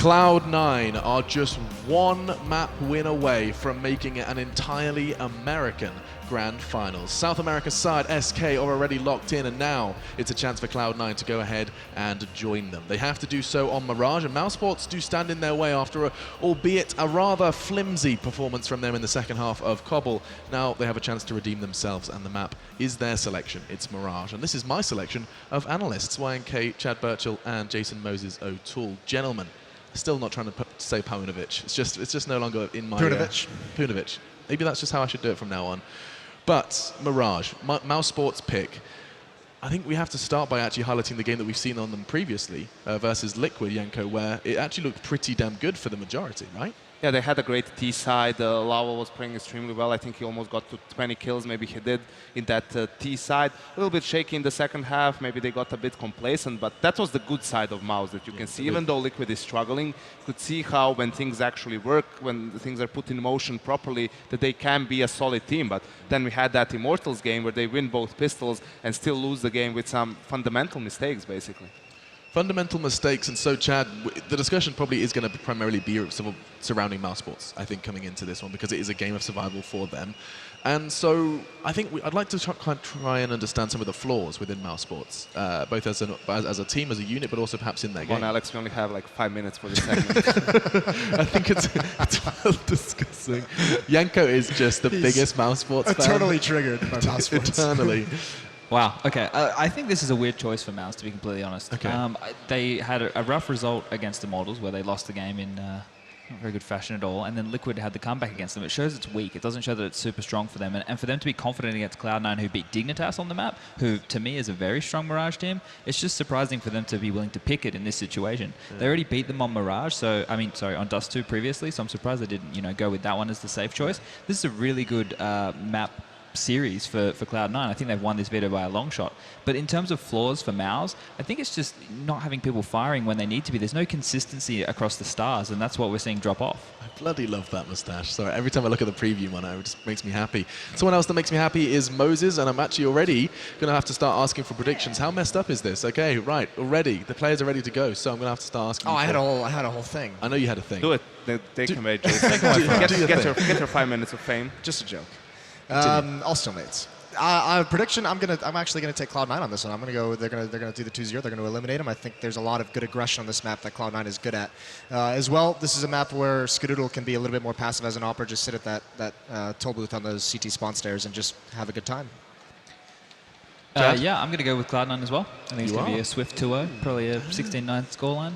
Cloud9 are just one map win away from making it an entirely American Grand Finals. South America's side, SK, are already locked in, and now it's a chance for Cloud9 to go ahead and join them. They have to do so on Mirage, and Mousesports do stand in their way after, albeit a rather flimsy performance from them in the second half of Cobble. Now they have a chance to redeem themselves, and the map is their selection. It's Mirage, and this is my selection of analysts, YNK, Chad Birchall, and Jason Moses O'Toole. Gentlemen, still not trying to say Paunovic. It's just no longer in my... Paunovic. Maybe that's just how I should do it from now on. But Mirage, Mousesports pick. I think we have to start by actually highlighting the game that we've seen on them previously versus Liquid, Yenko, where it actually looked pretty damn good for the majority, right? Yeah, they had a great T side. Lawal was playing extremely well. I think he almost got to 20 kills, maybe he did, in that T side. A little bit shaky in the second half. Maybe they got a bit complacent, but that was the good side of Mouse that you can see. Even though Liquid is struggling, you could see how when things actually work, when things are put in motion properly, that they can be a solid team. But then we had that Immortals game where they win both pistols and still lose the game with some fundamental mistakes, basically. Fundamental mistakes, and so Chad, the discussion probably is going to primarily be surrounding Mousesports, I think, coming into this one, because it is a game of survival for them. And so I think I'd like to try and understand some of the flaws within Mousesports, both as a team, as a unit, but also perhaps in their game. Come on, Alex, we only have like 5 minutes for this segment. I think it's worth discussing. Yanko is just the biggest Mousesports fan. Eternally triggered by Mousesports. Eternally. Wow, okay. I think this is a weird choice for Mouse, to be completely honest. Okay. They had a rough result against the Immortals, where they lost the game in not very good fashion at all, and then Liquid had the comeback against them. It shows it's weak. It doesn't show that it's super strong for them. And for them to be confident against Cloud9, who beat Dignitas on the map, who, to me, is a very strong Mirage team, it's just surprising for them to be willing to pick it in this situation. Yeah. They already beat them on Mirage, on Dust 2 previously, so I'm surprised they didn't, go with that one as the safe choice. This is a really good map series for Cloud9. I think they've won this veto by a long shot. But in terms of flaws for Mouse, I think it's just not having people firing when they need to be. There's no consistency across the stars, and that's what we're seeing drop off. I bloody love that mustache. Sorry, every time I look at the preview one, it just makes me happy. Someone else that makes me happy is Moses, and I'm actually already going to have to start asking for predictions. How messed up is this? Okay, right, already. The players are ready to go, so I'm going to have to start asking. Oh, I had a whole thing. I know you had a thing. Do it. They can wait, Jason. Get your 5 minutes of fame. Just a joke. All Stillmates. Prediction: I'm actually gonna take Cloud9 on this one. I'm gonna go. They're gonna do the 2-0. They're gonna eliminate them. I think there's a lot of good aggression on this map that Cloud9 is good at. As well, this is a map where Skadoodle can be a little bit more passive as an opera. Just sit at that toll booth on those CT spawn stairs and just have a good time. Yeah, I'm gonna go with Cloud9 as well. I think it's gonna be a swift 2-0, probably a 16-9 scoreline.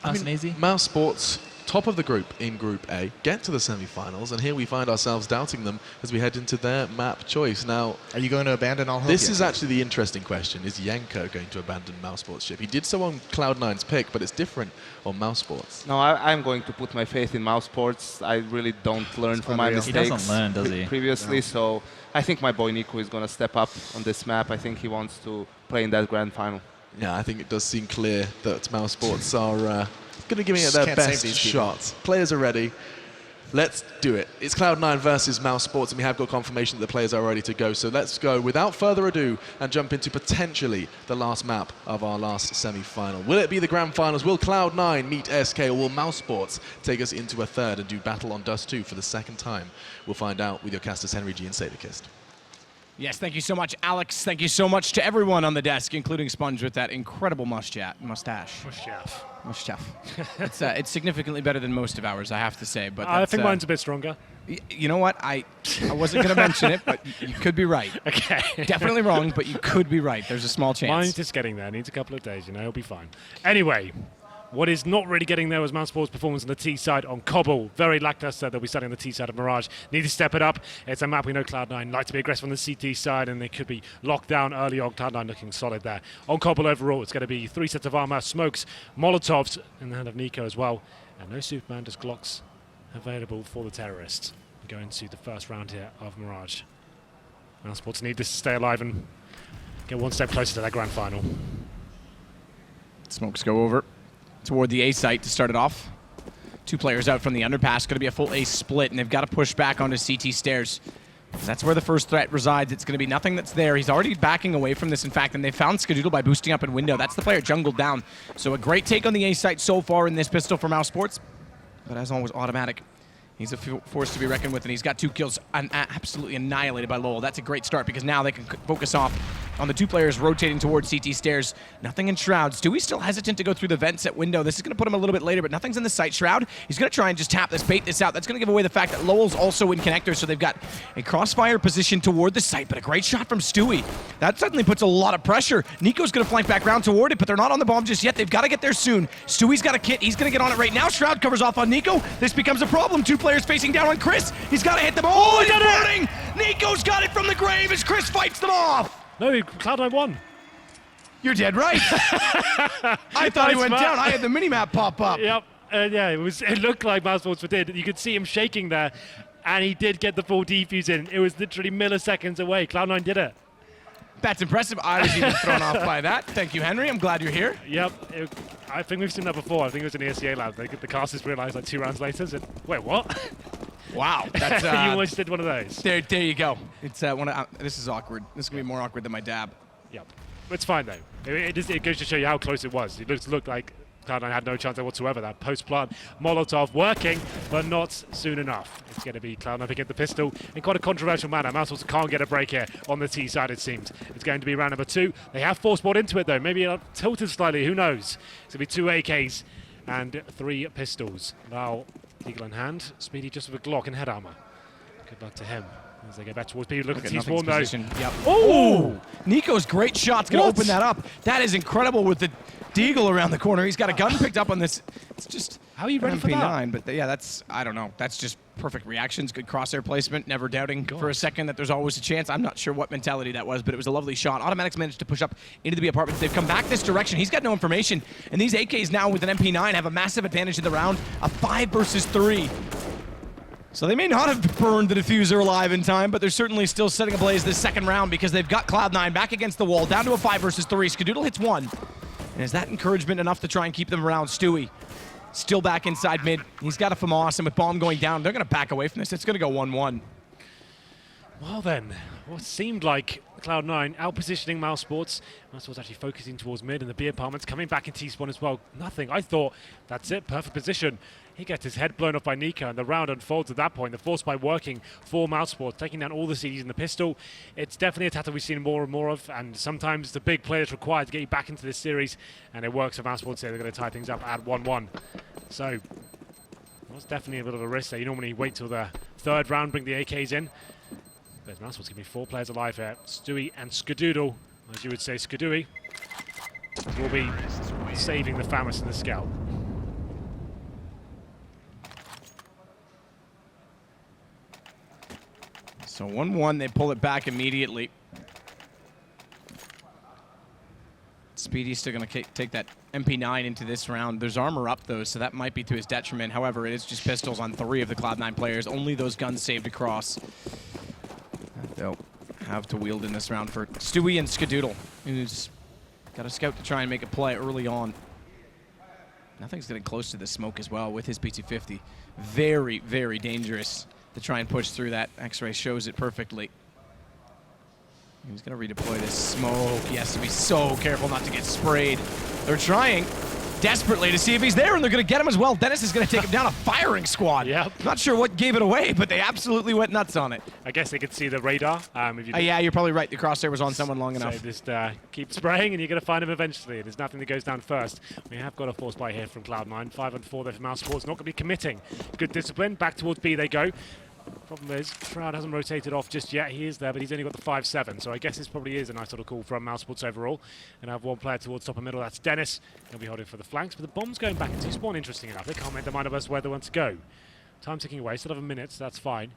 Nice and easy. Mousesports, top of the group in Group A, get to the semi-finals, and here we find ourselves doubting them as we head into their map choice. Now, are you going to abandon all hope? This is actually the interesting question. Is Yenko going to abandon Mousesports' ship? He did so on Cloud9's pick, but it's different on Mousesports. No, I'm going to put my faith in Mousesports. I really don't learn from my mistakes. He doesn't learn, does he? Previously, no. So I think my boy Nico is going to step up on this map. I think he wants to play in that grand final. Yeah, I think it does seem clear that Mousesports are going to give it their best shot. Players are ready. Let's do it. It's Cloud9 versus Mousesports, and we have got confirmation that the players are ready to go. So let's go without further ado and jump into potentially the last map of our last semi-final. Will it be the grand finals? Will Cloud9 meet SK, or will Mousesports take us into a third and do battle on Dust 2 for the second time? We'll find out with your casters Henry G and Sadakist. Yes, thank you so much, Alex. Thank you so much to everyone on the desk, including Sponge with that incredible mustache. It's significantly better than most of ours, I have to say. But I think mine's a bit stronger. You know what? I wasn't going to mention it, but you could be right. Okay. Definitely wrong, but you could be right. There's a small chance. Mine's just getting there. Needs a couple of days, it'll be fine. Anyway. What is not really getting there was Mousesports' performance on the T side on Cobble. Very lackluster. They'll be starting on the T side of Mirage. Need to step it up. It's a map we know Cloud9 like to be aggressive on the CT side, and they could be locked down early on. Cloud9 looking solid there. On Cobble overall, it's going to be 3 sets of armor, smokes, Molotovs in the hand of Nico as well. And no Superman, just Glocks available for the terrorists. Going to the first round here of Mirage. Mousesports need this to stay alive and get one step closer to that grand final. Smokes go over toward the A site to start it off. 2 players out from the underpass. Going to be a full A split, and they've got to push back onto CT stairs. That's where the first threat resides. It's going to be nothing that's there. He's already backing away from this, in fact, and they found Skadoodle by boosting up in window. That's the player jungled down. So a great take on the A site so far in this pistol for Mousesports, but as always, automatic. He's a force to be reckoned with, and he's got 2 kills absolutely annihilated by Lowell. That's a great start because now they can focus off on the 2 players rotating towards CT stairs. Nothing in Shroud. Stewie's still hesitant to go through the vents at window. This is going to put him a little bit later, but nothing's in the sight. Shroud, he's going to try and just tap this, bait this out. That's going to give away the fact that Lowell's also in connector, so they've got a crossfire position toward the site, but a great shot from Stewie. That suddenly puts a lot of pressure. Nico's going to flank back around toward it, but they're not on the bomb just yet. They've got to get there soon. Stewie's got a kit. He's going to get on it right now. Shroud covers off on Nico. This becomes a problem. 2 players facing down on Chris. He's got to hit them. Oh, he's burning! Nico's got it from the grave as Chris fights them off. No, Cloud9 won. You're dead right. I thought he went down. I had the minimap pop up. Yep. Yeah, it looked like Mousesports did. You could see him shaking there, and he did get the full defuse in. It was literally milliseconds away. Cloud9 did it. That's impressive. I was even thrown off by that. Thank you, Henry. I'm glad you're here. Yep. I think we've seen that before. I think it was in the ESL lab. The casters realized like 2 rounds later, said, wait, what? Wow. That's, you almost did one of those. There you go. It's this is awkward. This is going to be more awkward than my dab. Yep. It's fine, though. It goes to show you how close it was. It looked like Cloud9 had no chance whatsoever. That post-plant Molotov working, but not soon enough. It's going to be Cloud9 picking up the pistol in quite a controversial manner. Mousesports can't get a break here on the T side, it seems. It's going to be round number 2. They have force bought into it, though. Maybe tilted slightly. Who knows? It's going to be 2 AKs and 3 pistols. Now, Eagle in hand. Speedy just with a Glock and head armor. Good luck to him. As they go back towards Speedy. Look at T-Spawn, though. Yep. Oh! Nico's great shot's going to open that up. That is incredible with the Deagle around the corner. He's got a gun picked up on this. It's just how are you ready for that? But yeah, that's, I don't know. That's just perfect reactions, good crosshair placement, never doubting for a second that there's always a chance. I'm not sure what mentality that was, but it was a lovely shot. Automatics managed to push up into the B apartments. They've come back this direction. He's got no information. And these AKs now with an MP9 have a massive advantage in the round. A 5 versus 3. So they may not have burned the diffuser alive in time, but they're certainly still setting ablaze this second round because they've got Cloud9 back against the wall, down to a 5 versus 3. Skadoodle hits 1. And is that encouragement enough to try and keep them around? Stewie still back inside mid. He's got a FAMAS, and with bomb going down, they're going to back away from this. It's going to go 1-1. Well then, what seemed like Cloud9 out-positioning Mousesports. Mousesports actually focusing towards mid, and the B apartments coming back in T-spawn as well. Nothing. I thought, that's it, perfect position. He gets his head blown off by Nico, and the round unfolds at that point. The force by working for Mousesports, taking down all the CDs in the pistol. It's definitely a tactic we've seen more and more of, and sometimes the big play is required to get you back into this series, and it works for Mousesports here. They're going to tie things up at 1-1. So, that's definitely a bit of a risk there. You normally wait till the 3rd round, bring the AKs in. But Mousesports giving me 4 players alive here. Stewie and Skadoodle, as you would say, Skadooey, will be saving the FAMAS and the Scout. So 1-1, they pull it back immediately. Speedy's still going to take that MP9 into this round. There's armor up, though, so that might be to his detriment. However, it is just pistols on 3 of the Cloud9 players. Only those guns saved across. They'll have to wield in this round for Stewie and Skadoodle, who's got a scout to try and make a play early on. Nothing's getting close to the smoke as well with his P250. Very, very dangerous to try and push through that. X-ray shows it perfectly. He's going to redeploy this smoke. He has to be so careful not to get sprayed. They're trying desperately to see if he's there, and they're going to get him as well. Dennis is going to take him down, a firing squad. Yep. Not sure what gave it away, but they absolutely went nuts on it. I guess they could see the radar. Yeah, you're probably right. The crosshair was on someone long enough. So just keep spraying, and you're going to find him eventually. There's nothing that goes down first. We have got a force buy here from Cloud9. 5-4 there for Mousesports. Not going to be committing. Good discipline. Back towards B they go. Problem is, Shroud hasn't rotated off just yet. He is there, but he's only got the 5-7, so I guess this probably is a nice little call from Mousesports overall. And I have 1 player towards top and middle, that's Dennis. He'll be holding for the flanks, but the bomb's going back into spawn, interesting enough. They can't make their mind up as to where they want to go. Time ticking away, still have a minute, so that's fine.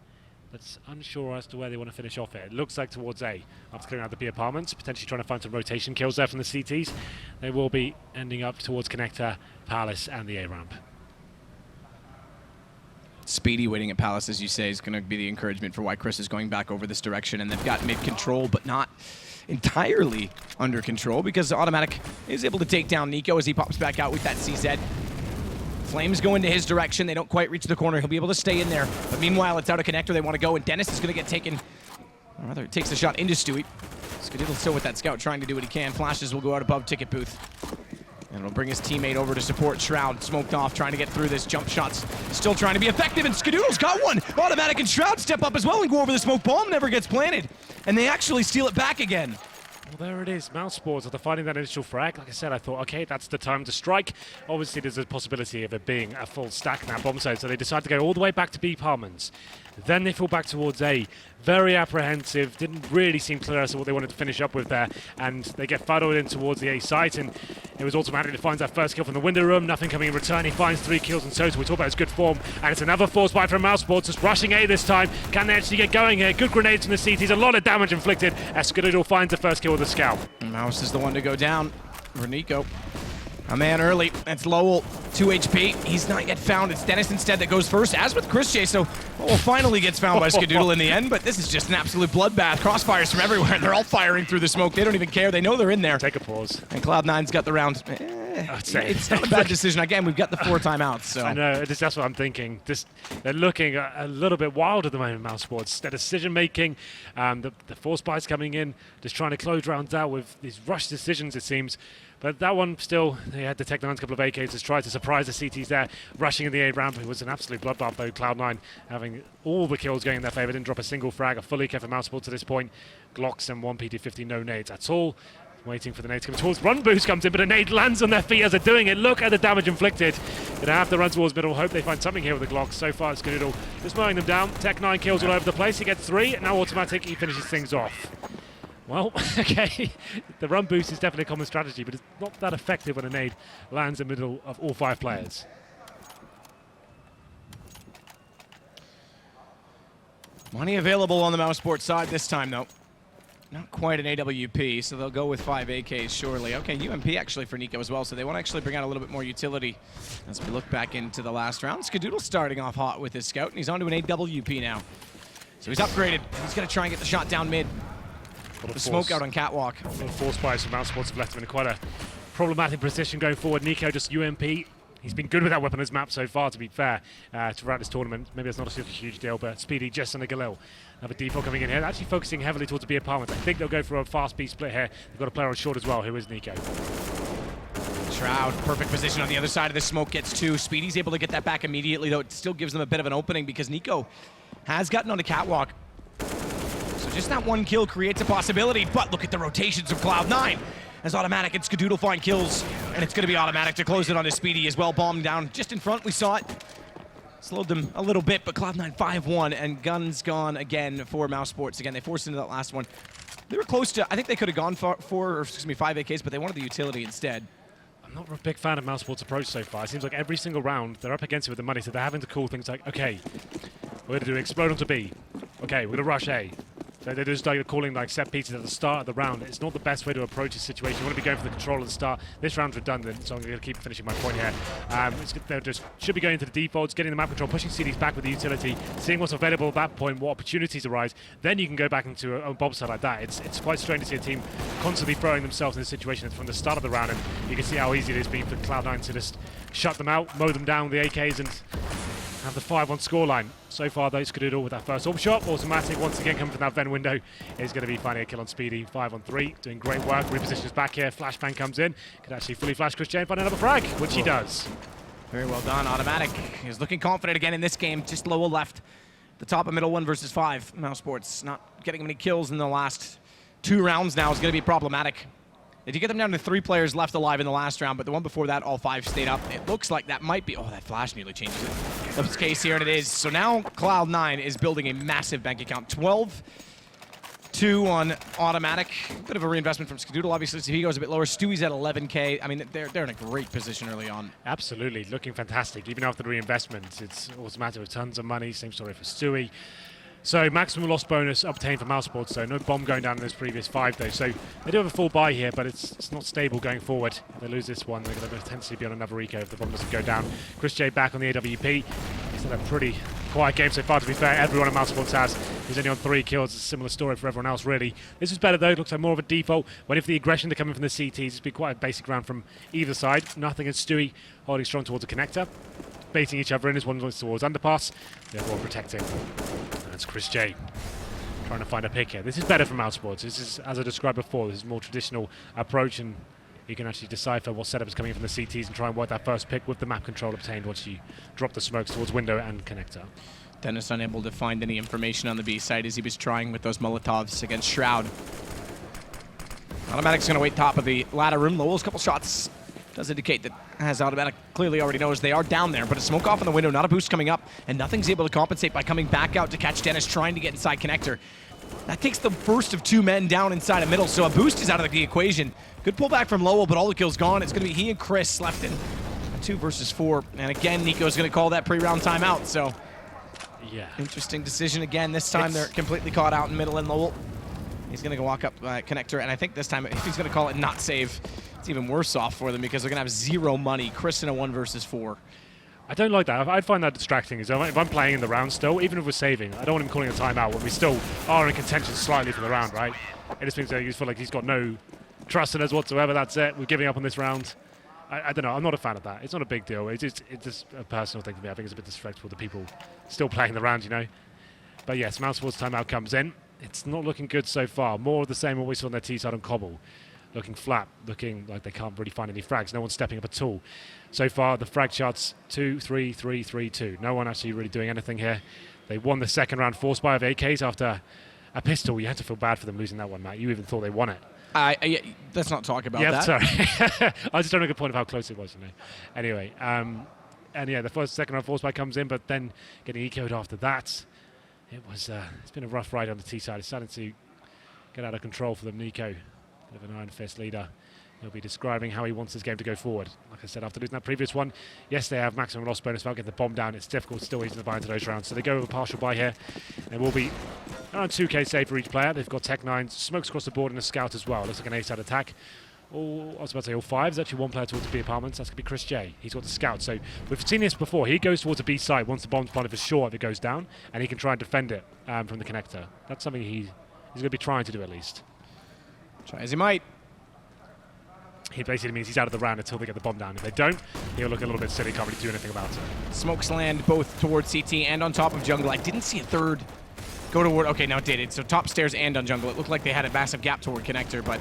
But unsure as to where they want to finish off here. It looks like towards A, after clearing out the B apartments, potentially trying to find some rotation kills there from the CTs. They will be ending up towards Connector, Palace, and the A ramp. Speedy waiting at Palace, as you say, is going to be the encouragement for why Chris is going back over this direction. And they've got mid-control, but not entirely under control, because Automatic is able to take down Nico as he pops back out with that CZ. Flames go into his direction. They don't quite reach the corner. He'll be able to stay in there. But meanwhile, it's out of connector. They want to go, and Dennis is going to get taken Or rather, it takes the shot into Stewie. Skadoodle still with that scout, trying to do what he can. Flashes will go out above ticket booth. And it'll bring his teammate over to support Shroud. Smoked off, trying to get through this. Jump shots still trying to be effective, and Skadoodle's got one. Automatic and Shroud step up as well and go over the smoke. Bomb never gets planted. And they actually steal it back again. Well, there it is. Mousesports, after finding that initial frag, like I said, I thought, okay, that's the time to strike. Obviously, there's a possibility of it being a full stack in that bomb zone, so they decide to go all the way back to B Parmans. Then they fall back towards A. Very apprehensive, didn't really seem clear as to what they wanted to finish up with there, and they get fuddled in towards the A site, and it was automatically finds that first kill from the window room, nothing coming in return. He finds 3 kills in total. We talk about his good form, and it's another force buy from Mousesports, just rushing A this time. Can they actually get going here? Good grenades from the CTs, a lot of damage inflicted as Skadoodle finds the first kill with the scout. Mouse is the one to go down for Nico. A man early. That's Lowell, 2 HP. He's not yet found. It's Dennis instead that goes first, as with Chris J. So Lowell finally gets found by Skadoodle in the end, but this is just an absolute bloodbath. Crossfires from everywhere. They're all firing through the smoke. They don't even care. They know they're in there. Take a pause. And Cloud9's got the round. It's not a bad decision. Again, we've got the 4 timeouts. So I know, that's what I'm thinking. They're looking a little bit wild at the moment, Mousesports. Their decision making, the force buys coming in, just trying to close rounds out with these rush decisions, it seems. But that one still, they had to take the couple of AKs to try to surprise the CTs there, rushing in the A ramp. It was an absolute bloodbath though. Cloud9 having all the kills going in their favour, didn't drop a single frag, a fully kept for Mousesports to this point. Glocks and 1 PT50, no nades at all. Waiting for the nade to come towards. Run boost comes in, but a nade lands on their feet as they're doing it. Look at the damage inflicted. Gonna have to run towards middle. Hope they find something here with the Glocks. So far, it's Skadoodle just mowing them down. Tech9 kills all over the place. He gets 3. Now automatic, he finishes things off. Well, okay, the run boost is definitely a common strategy, but it's not that effective when a nade lands in the middle of all 5 players. money available on the Mousesports side this time, though. Not quite an AWP, so they'll go with 5 AKs surely. Okay, UMP actually for Nico as well, so they want to actually bring out a little bit more utility as we look back into the last round. Skadoodle starting off hot with his scout, and he's onto an AWP now. So he's upgraded. He's going to try and get the shot down mid. The smoke out on Catwalk. A lot of force buys from Mousesports have left him in quite a problematic position going forward. Nico just UMP. He's been good with that weapon on his map so far, to be fair, throughout this tournament. Maybe it's not a super huge deal, but Speedy just on a Galil. Another default coming in here, actually focusing heavily towards the B apartments. I think they'll go for a fast B split here. They've got a player on short as well, who is Nico. Shroud, perfect position on the other side of the smoke, gets 2. Speedy's able to get that back immediately, though it still gives them a bit of an opening because Nico has gotten on the Catwalk. So just that 1 kill creates a possibility, but look at the rotations of Cloud9. As Automatic and Skadoodle find kills, and it's going to be Automatic to close it on his Speedy as well. Bomb down just in front, we saw it. Slowed them a little bit, but Cloud9 5-1, and guns gone again for Mousesports. Again, they forced into that last one. They were close to, I think they could have gone for 5 AKs, but they wanted the utility instead. I'm not a big fan of Mousesports' approach so far. It seems like every single round they're up against it with the money, so they're having to call things like, okay, we're going to do explode onto B. Okay, we're going to rush A. So they're just like calling like set pieces at the start of the round. It's not the best way to approach a situation. You want to be going for the control at the start. This round's redundant, so I'm going to keep finishing my point here. They just should be going to the defaults, getting the map control, pushing CDs back with the utility, seeing what's available at that point, what opportunities arise. Then you can go back into a bomb side like that. It's quite strange to see a team constantly throwing themselves in this situation from the start of the round, and you can see how easy it has been for Cloud9 to just shut them out, mow them down with the AKs, and have the 5-1 scoreline. So far, though, Skadoodle with that first orb shot. Automatic, once again, coming from that vent window, is going to be finding a kill on Speedy. 5-on-3, doing great work. Repositions back here. Flashbang comes in. Could actually fully flash Chris J and find another frag, which he does. Very well done. Automatic is looking confident again in this game. Just Lowell left. The top of middle 1 versus 5. Mousesports not getting many kills in the last 2 rounds now is going to be problematic. They did get them down to 3 players left alive in the last round, but the one before that, all 5 stayed up. It looks like that might be... Oh, that flash nearly changes it. That's the case here, and it is. So now Cloud9 is building a massive bank account. 12-2 on Automatic. A bit of a reinvestment from Skadoodle, obviously, so he goes a bit lower. Stewie's at 11K. I mean, they're in a great position early on. Absolutely, looking fantastic. Even after the reinvestment, it's Automatic with tons of money. Same story for Stewie. So maximum loss bonus obtained for Mousesports, so no bomb going down in those previous 5 though. So they do have a full buy here, but it's not stable going forward. If they lose this one, they're going to potentially be on another eco if the bomb doesn't go down. Chris J back on the AWP. He's had a pretty quiet game so far, to be fair. Everyone at Mousesports has. He's only on 3 kills. It's a similar story for everyone else, really. This is better though. It looks like more of a default. When if the aggression to come in from the CTs, it's been quite a basic round from either side. Nothing against Stewie holding strong towards the connector. Baiting each other in as one looks towards underpass. The other one protecting. That's Chris J. trying to find a pick here. This is better from Mousesports. This is, as I described before, this is a more traditional approach, and you can actually decipher what setup is coming in from the CTs and try and work that first pick with the map control obtained once you drop the smokes towards window and connector. Dennis unable to find any information on the B side as he was trying with those Molotovs against Shroud. Automatic's going to wait top of the ladder room. Lowell's couple shots does indicate that, as Automatic clearly already knows, they are down there, but a smoke off in the window, not a boost coming up, and nothing's able to compensate by coming back out to catch Dennis trying to get inside connector. That takes the first of 2 men down inside a middle, so a boost is out of the equation. Good pullback from Lowell, but all the kills gone. It's going to be he and Chris left in a 2 versus 4, and again, Nico's going to call that pre-round timeout, so yeah, interesting decision again. This time they're completely caught out in middle, and Lowell, he's going to go walk up connector, and I think this time if he's going to call it not save, it's even worse off for them because they're going to have 0 money. Chris in a 1 versus 4. I don't like that. I'd find that distracting. If I'm playing in the round still, even if we're saving, I don't want him calling a timeout when we still are in contention slightly for the round, right? It just means that you feel like he's got no trust in us whatsoever. That's it. We're giving up on this round. I don't know. I'm not a fan of that. It's not a big deal. It's just a personal thing for me. I think it's a bit disrespectful to people still playing the round, you know. But yes, Mousesports timeout comes in. It's not looking good so far. More of the same what we saw on their T-side on Cobble. Looking flat, looking like they can't really find any frags. No one's stepping up at all. So far, the frag charts 2, 3, 3, 3, 2. No one actually really doing anything here. They won the second round force buy of AKs after a pistol. You had to feel bad for them losing that one, Matt. You even thought they won it. Let's not talk about yeah, that. Sorry. I was just trying to make a point of how close it was. You know. Anyway, and yeah, the second round force buy comes in, but then getting eco'd after that. It's been a rough ride on the T side. It's starting to get out of control for them. Nico, bit of an iron fist leader. He'll be describing how he wants this game to go forward. Like I said, after losing that previous one, yes, they have maximum loss bonus without getting the bomb down. It's difficult still easing the buy into those rounds. So they go with a partial buy here. There will be around 2k save for each player. They've got Tech9, smokes across the board, and a scout as well. Looks like an A-side attack. I was about to say all 5. There's actually 1 player towards the B apartments. That's going to be Chris J. He's got the scout. So we've seen this before. He goes towards the B side once the bomb's planted for sure if it goes down, and he can try and defend it from the connector. That's something he's going to be trying to do at least. Try as he might. He basically means he's out of the round until they get the bomb down. If they don't, he'll look a little bit silly, can't really do anything about it. Smokes land both towards CT and on top of jungle. I didn't see a third go toward, okay, now it did. So top stairs and on jungle. It looked like they had a massive gap toward connector, but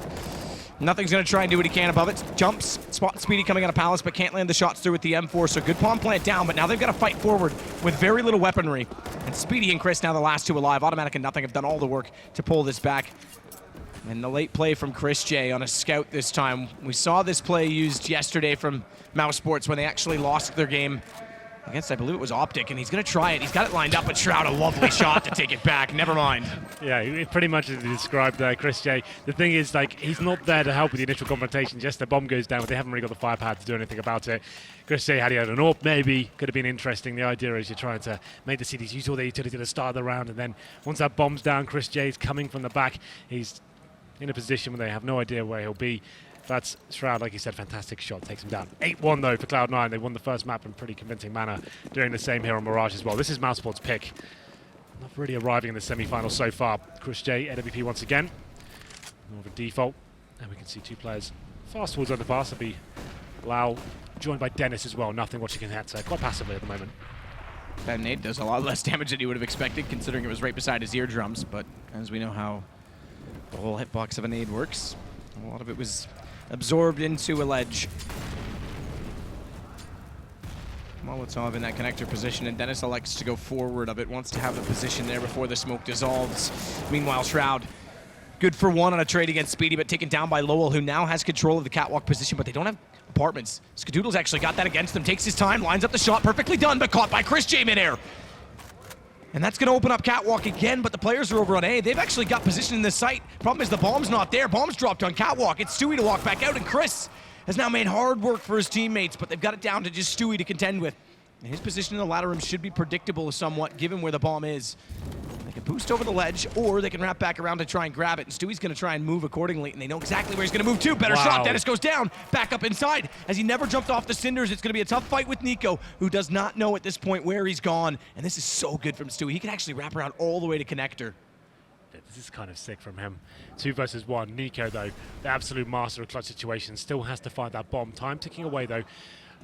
nothing's going to try and do what he can above it. Jumps, spot Speedy coming out of Palace, but can't land the shots through with the M4, so good palm plant down, but now they've got to fight forward with very little weaponry. And Speedy and Chris now the last 2 alive. Automatic and Nothing have done all the work to pull this back. And the late play from Chris J on a scout this time. We saw this play used yesterday from Mousesports when they actually lost their game against, I believe it was Optic, and he's going to try it. He's got it lined up, but Shroud, a lovely shot to take it back. Never mind. Yeah, pretty much as you described Chris J. The thing is, like, he's not there to help with the initial confrontation. Just the bomb goes down, but they haven't really got the firepower to do anything about it. Chris J, had he had an AWP, maybe could have been interesting. The idea is you're trying to make the CDs use all their utility at the start of the round, and then once that bomb's down, Chris J is coming from the back. He's in a position where they have no idea where he'll be. That's Shroud, like you said, fantastic shot, takes him down. 8-1 though for Cloud9. They won the first map in pretty convincing manner, doing the same here on Mirage as well. This is Mousesports' pick. Not really arriving in the semi-final so far. Chris J, AWP once again. More of a default. And we can see 2 players fast towards underpass. It'll be Lau, joined by Dennis as well. Nothing watching him hat quite passively at the moment. That nade does a lot less damage than you would have expected, considering it was right beside his eardrums, but as we know how the whole hitbox of a nade works, a lot of it was absorbed into a ledge. Molotov in that connector position, and Dennis elects to go forward of it, wants to have the position there before the smoke dissolves. Meanwhile, Shroud, good for 1 on a trade against Speedy, but taken down by Lowell, who now has control of the catwalk position, but they don't have apartments. Skadoodle's actually got that against them, takes his time, lines up the shot, perfectly done, but caught by Chris J midair. And that's going to open up catwalk again, but the players are over on A. They've actually got position in this site. Problem is the bomb's not there. Bomb's dropped on catwalk. It's Stewie to walk back out, and Chris has now made hard work for his teammates, but they've got it down to just Stewie to contend with. And his position in the ladder room should be predictable somewhat, given where the bomb is. They can boost over the ledge, or they can wrap back around to try and grab it, and Stewie's going to try and move accordingly, and they know exactly where he's going to move to. Better shot. Dennis goes down, back up inside. As he never jumped off the cinders, it's going to be a tough fight with Nico, who does not know at this point where he's gone. And this is so good from Stewie. He can actually wrap around all the way to connector. This is kind of sick from him. 2 versus 1. Nico, though, the absolute master of clutch situations, still has to find that bomb. Time ticking away, though.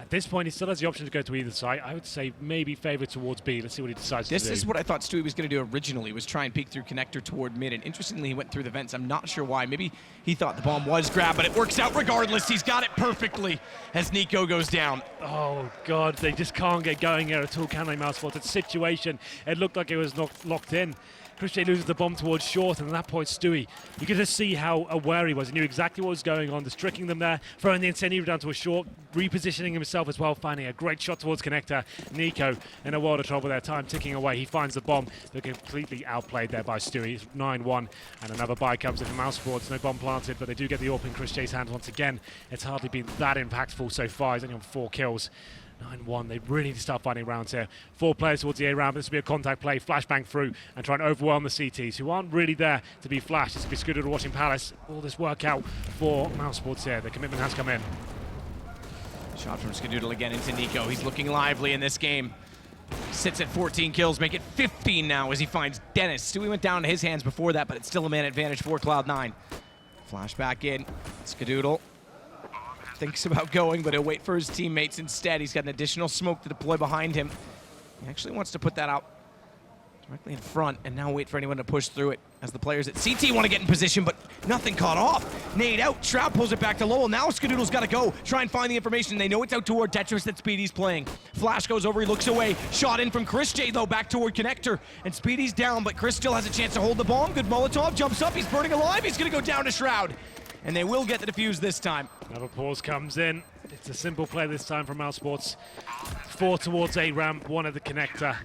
At this point, he still has the option to go to either side. I would say maybe favor towards B. Let's see what he decides to do. This is what I thought Stewie was going to do originally, was try and peek through connector toward mid, and interestingly, he went through the vents. I'm not sure why. Maybe he thought the bomb was grabbed, but it works out regardless. He's got it perfectly as Nico goes down. Oh, God, they just can't get going here at all, can they, Mousesports? It's a situation. It looked like it was locked in. Christian loses the bomb towards short, and at that point, Stewie, you could just see how aware he was. He knew exactly what was going on, just tricking them there, throwing the incendiary down to a short, repositioning himself as well, finding a great shot towards connector. Nico in a world of trouble there, time ticking away. He finds the bomb, but completely outplayed there by Stewie. It's 9-1, and another buy comes in from Mousesports. No bomb planted, but they do get the AWP in Chris J's hands once again. It's hardly been that impactful so far. He's only on 4 kills. 9-1, they really need to start finding rounds here. 4 players towards the A round, but this will be a contact play, flashbang through, and try and overwhelm the CTs, who aren't really there to be flashed. It's going to be Scooter watching Palace. All this work out for Mousesports here. The commitment has come in. Shot from Skadoodle again into Nico. He's looking lively in this game. Sits at 14 kills, make it 15 now as he finds Dennis. Stewie went down to his hands before that, but it's still a man advantage for Cloud9. Flash back in, Skadoodle thinks about going, but he'll wait for his teammates instead. He's got an additional smoke to deploy behind him. He actually wants to put that out directly in front and now wait for anyone to push through it as the players at CT want to get in position, but nothing caught off. Nade out, Shroud pulls it back to Lowell. Now Skadoodle's got to go, try and find the information. They know it's out toward Tetris that Speedy's playing. Flash goes over, he looks away. Shot in from Chris J though, back toward Connector. And Speedy's down, but Chris still has a chance to hold the bomb. Good Molotov, jumps up, he's burning alive. He's going to go down to Shroud. And they will get the defuse this time. Another pause comes in. It's a simple play this time from Mousesports. 4 towards A ramp, 1 at the connector.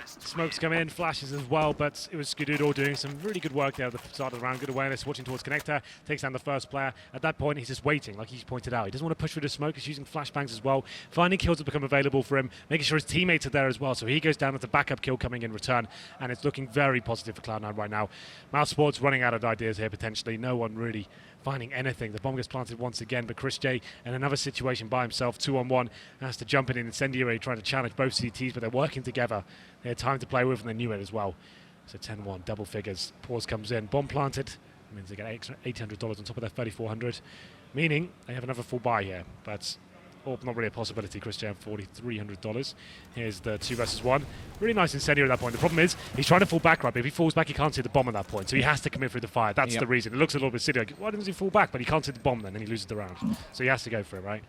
Smokes come in, flashes as well, but it was Skadoodle doing some really good work there at the start of the round. Good awareness, watching towards connector, takes down the first player. At that point, he's just waiting, like he's pointed out. He doesn't want to push through the smoke. He's using flashbangs as well, finding kills that become available for him, making sure his teammates are there as well. So he goes down with a backup kill coming in return, and it's looking very positive for Cloud9 right now. Mousesports running out of ideas here potentially. No one really finding anything. The bomb gets planted once again, but Chris J in another situation by himself, 2-on-1, has to jump in an incendiary, trying to challenge both CTs, but they're working together. They had time to play with, and they knew it as well. So 10-1, double figures. Pause comes in, bomb planted. It means they get $800 on top of their $3,400, meaning they have another full buy here. But not really a possibility. Chris J have $4,300. Here's the 2 versus 1. Really nice incendiary at that point. The problem is he's trying to fall back, right? But if he falls back, he can't see the bomb at that point. So he has to commit through the fire. That's the reason. It looks a little bit silly. Like, why doesn't he fall back? But he can't see the bomb then, and he loses the round. So he has to go for it, right?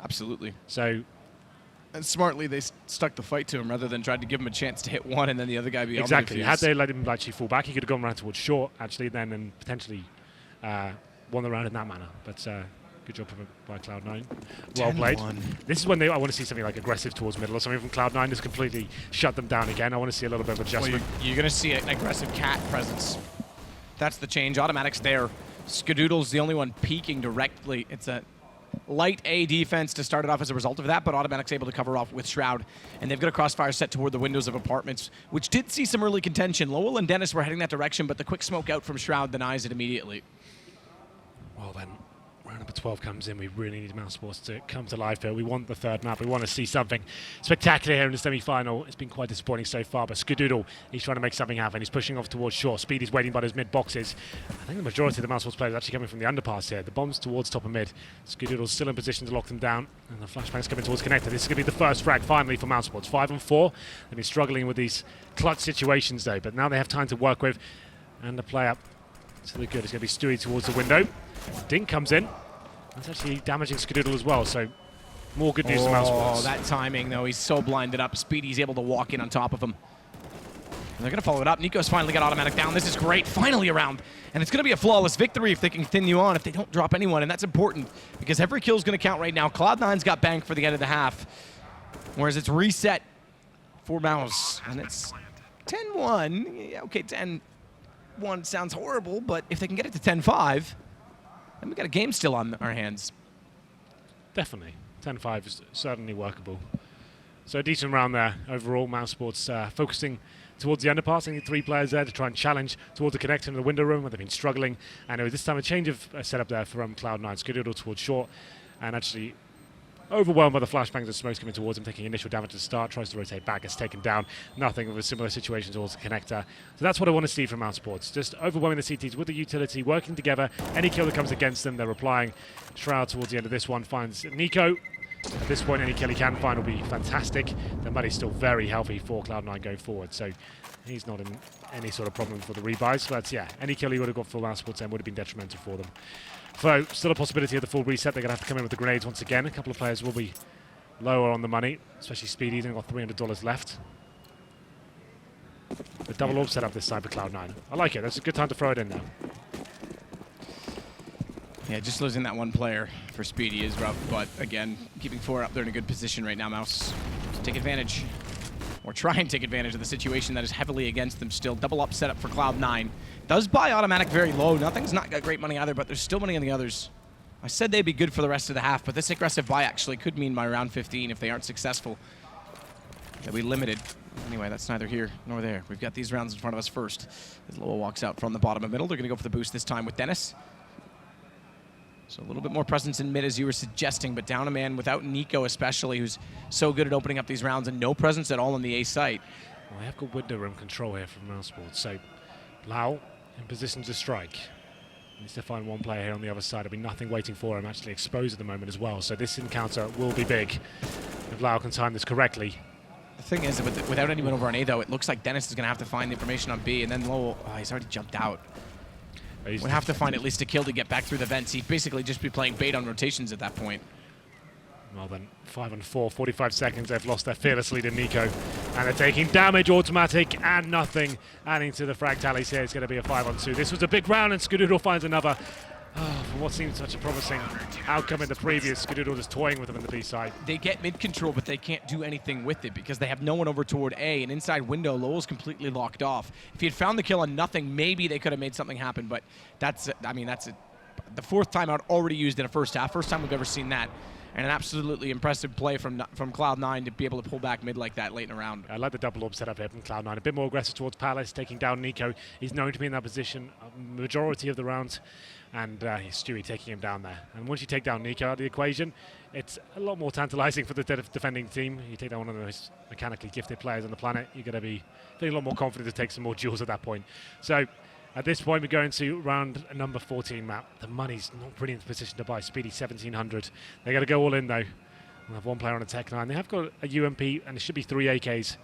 Absolutely. So, and smartly, they stuck the fight to him rather than tried to give him a chance to hit one and then the other guy be exactly. on the Had they let him actually fall back, he could have gone around towards short, actually, then, and potentially won the round in that manner. But good job by Cloud9. Well played. This is when I want to see something like aggressive towards middle or something from Cloud9 just completely shut them down again. I want to see a little bit of adjustment. Well, you're going to see an aggressive cat presence. That's the change. Automatic's there. Skadoodle's the only one peeking directly. It's a light A defense to start it off as a result of that, but Automatic's able to cover off with Shroud. And they've got a crossfire set toward the windows of apartments, which did see some early contention. Lowell and Dennis were heading that direction, but the quick smoke out from Shroud denies it immediately. Well then, round number 12 comes in. We really need Mousesports to come to life here. We want the third map. We want to see something spectacular here in the semi-final. It's been quite disappointing so far, but Skadoodle, he's trying to make something happen. He's pushing off towards short. Speedy's waiting by those mid boxes. I think the majority of the Mousesports players are actually coming from the underpass here. The bomb's towards top of mid. Skadoodle's still in position to lock them down, and the flashbang's coming towards connector. This is going to be the first frag finally for Mousesports. 5-on-4. They've been struggling with these clutch situations though, but now they have time to work with, and the play up to the good. It's going to be Stewie towards the window. Dink comes in. That's actually damaging Skadoodle as well, so more good news for Mousesports. Oh, that timing, though. He's so blinded up. Speedy's able to walk in on top of him. And they're going to follow it up. Nico's finally got Automatic down. This is great. Finally around. And it's going to be a flawless victory if they can continue on, if they don't drop anyone. And that's important because every kill is going to count right now. Cloud9's got bank for the end of the half, whereas it's reset for Mouse. And it's 10-1. Yeah, okay, 10-1 sounds horrible, but if they can get it to 10-5, and we've got a game still on our hands. Definitely. 10-5 is certainly workable. So a decent round there overall. Mousesports focusing towards the underpass. I think 3 players there to try and challenge towards the connection in the window room where they've been struggling. And it was this time a change of setup there from Cloud9. Skadoodle towards short and actually overwhelmed by the flashbangs and smokes coming towards him, taking initial damage to start, tries to rotate back, gets taken down. Nothing of a similar situation towards the connector. So that's what I want to see from Mousesports. Just overwhelming the CTs with the utility, working together. Any kill that comes against them, they're replying. Shroud towards the end of this one finds Nico. At this point, any kill he can find will be fantastic. The money's still very healthy for Cloud9 going forward, so he's not in any sort of problem for the rebuys. But yeah, any kill he would have got for Mousesports then would have been detrimental for them. So still a possibility of the full reset. They're going to have to come in with the grenades once again. A couple of players will be lower on the money, especially Speedy. He's only got $300 left. The double orb set up this time for Cloud9. I like it. That's a good time to throw it in now. Yeah, just losing that one player for Speedy is rough, but again, keeping 4 up there in a good position right now, Mouse. To take advantage, or try and take advantage of the situation that is heavily against them still. Double up setup for Cloud9. Does buy automatic very low. Nothing's not got great money either, but there's still money on the others. I said they'd be good for the rest of the half, but this aggressive buy actually could mean by round 15, if they aren't successful, they'll be limited. Anyway, that's neither here nor there. We've got these rounds in front of us first. As Lowell walks out from the bottom of middle, they're going to go for the boost this time with Dennis. So a little bit more presence in mid, as you were suggesting, but down a man without Nico especially, who's so good at opening up these rounds, and no presence at all in the A site. Well, they have got window room control here from Mousesports, so Lau in position to strike. Needs to find one player here on the other side. There'll be nothing waiting for him, actually exposed at the moment as well, so this encounter will be big if Lau can time this correctly. The thing is, without anyone over on A, though, it looks like Dennis is going to have to find the information on B, and then Lowell, he's already jumped out. Would have to find at least a kill to get back through the vents. He'd basically just be playing bait on rotations at that point. Well then, 5 on 4, 45 seconds. They've lost their fearless leader, Nico. And they're taking damage, automatic, and nothing. Adding to the frag tallies here, it's going to be a 5 on 2. This was a big round, and Skadoodle finds another. For what seemed such a promising outcome in the previous, Skadoodle just toying with them in the B side. They get mid control, but they can't do anything with it because they have no one over toward A, and inside window, Lowell's completely locked off. If he had found the kill on nothing, maybe they could have made something happen, but that's the 4th timeout already used in a first half. First time we've ever seen that. And an absolutely impressive play from Cloud9 to be able to pull back mid like that late in a round. I like the double orb setup here from Cloud9. A bit more aggressive towards Palace, taking down Nico. He's known to be in that position majority of the rounds, and Stewie taking him down there. And once you take down Nico out of the equation, it's a lot more tantalizing for the defending team. You take down one of the most mechanically gifted players on the planet, you're going to be feeling a lot more confident to take some more duels at that point. So at this point, we go into round number 14 map. The money's not really in position to buy. Speedy 1,700. They got to go all in though. We'll have one player on a Tech 9. They have got a UMP, and it should be 3 AKs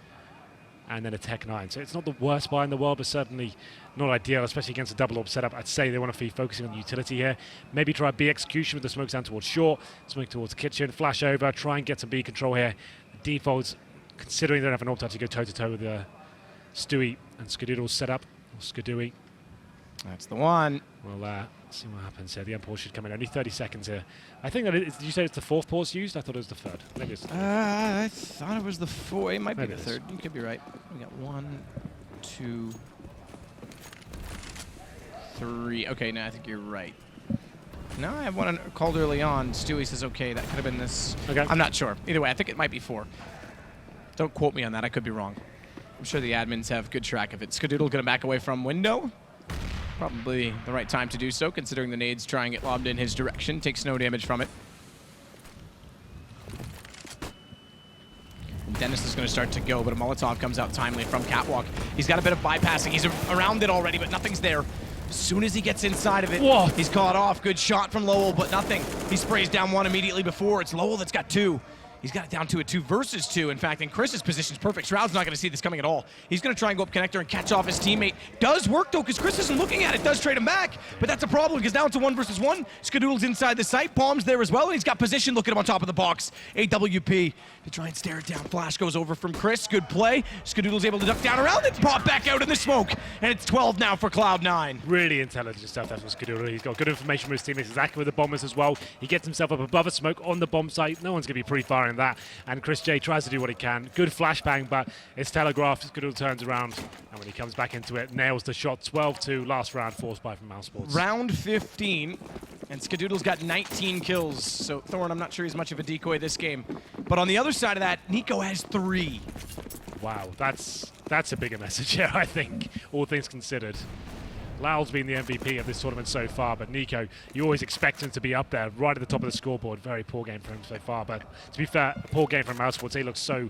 and then a Tech 9. So it's not the worst buy in the world, but certainly not ideal, especially against a double orb setup. I'd say they want to be focusing on utility here. Maybe try B execution with the smokes down towards short, smoke towards kitchen, flash over, try and get some B control here. The defaults, considering they don't have an orb to actually go toe-to-toe with Stewie and Skadoodle's setup, or Skadooey. That's the one. We'll see what happens here. The end pause should come in. Only 30 seconds here. I think that did you say it's the 4th pause used? I thought it was the 3rd. Maybe it's the 3rd. I thought it was the 4th. It might Maybe be the 3rd. You could be right. We got 1, 2, 3. Okay, no, I think you're right. No, I have one called early on. Stewie says, okay, that could have been this. Okay. I'm not sure. Either way, I think it might be 4. Don't quote me on that. I could be wrong. I'm sure the admins have good track of it. Skadoodle going to back away from window. Probably the right time to do so, considering the nades try and get lobbed in his direction. Takes no damage from it. And Dennis is going to start to go, but a Molotov comes out timely from Catwalk. He's got a bit of bypassing. He's around it already, but nothing's there. As soon as he gets inside of it, whoa, he's caught off. Good shot from Lowell, but nothing. He sprays down 1 immediately before. It's Lowell that's got 2. He's got it down to a 2 versus 2. In fact, and Chris's position's perfect. Shroud's not going to see this coming at all. He's going to try and go up connector and catch off his teammate. Does work, though, because Chris isn't looking at it. Does trade him back, but that's a problem, because now it's a 1 versus 1. Skadoodle's inside the site. Bomb's there as well, and he's got position. Look at him on top of the box. AWP to try and stare it down. Flash goes over from Chris. Good play. Skadoodle's able to duck down around it, pop back out in the smoke, and it's 12 now for Cloud9. Really intelligent stuff, that's from Skadoodle. He's got good information from his teammates, exactly with the bombers as well. He gets himself up above a smoke on the bomb site. No one's going to be pre-firing that, and Chris J tries to do what he can. Good flashbang, but it's telegraphed. Skadoodle turns around, and when he comes back into it, nails the shot. 12-2, last round, forced by from Mousesports. Round 15, and Skadoodle's got 19 kills. So Thorn, I'm not sure he's much of a decoy this game. But on the other side of that, Nico has 3. Wow, that's a bigger message here, I think, all things considered. Lau's been the MVP of this tournament so far, but Nico, you always expect him to be up there, right at the top of the scoreboard. Very poor game for him so far, but to be fair, a poor game from Mousesports. He looks so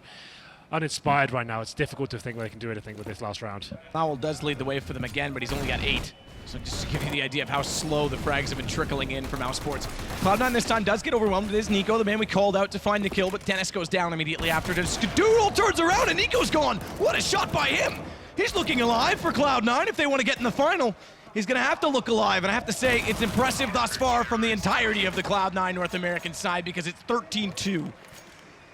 uninspired right now. It's difficult to think they can do anything with this last round. Lowell does lead the way for them again, but he's only got 8. So just to give you the idea of how slow the frags have been trickling in from Mousesports. Cloud9 this time does get overwhelmed. It is Nico, the man we called out to find the kill, but Dennis goes down immediately after. Skadoodle turns around and Nico's gone. What a shot by him. He's looking alive for Cloud9 if they want to get in the final. He's going to have to look alive, and I have to say it's impressive thus far from the entirety of the Cloud9 North American side because it's 13-2.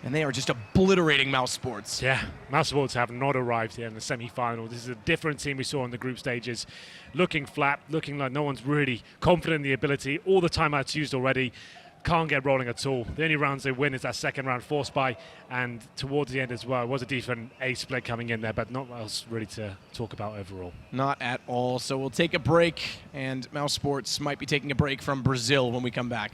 And they are just obliterating Mousesports. Yeah, Mousesports have not arrived here in the semi-final. This is a different team we saw in the group stages. Looking flat, looking like no one's really confident in the ability. All the timeouts used already. Can't get rolling at all. The only rounds they win is that second round force buy, and towards the end as well, it was a decent A split coming in there, but not else really to talk about overall. Not at all. So we'll take a break, and Mousesports might be taking a break from Brazil when we come back.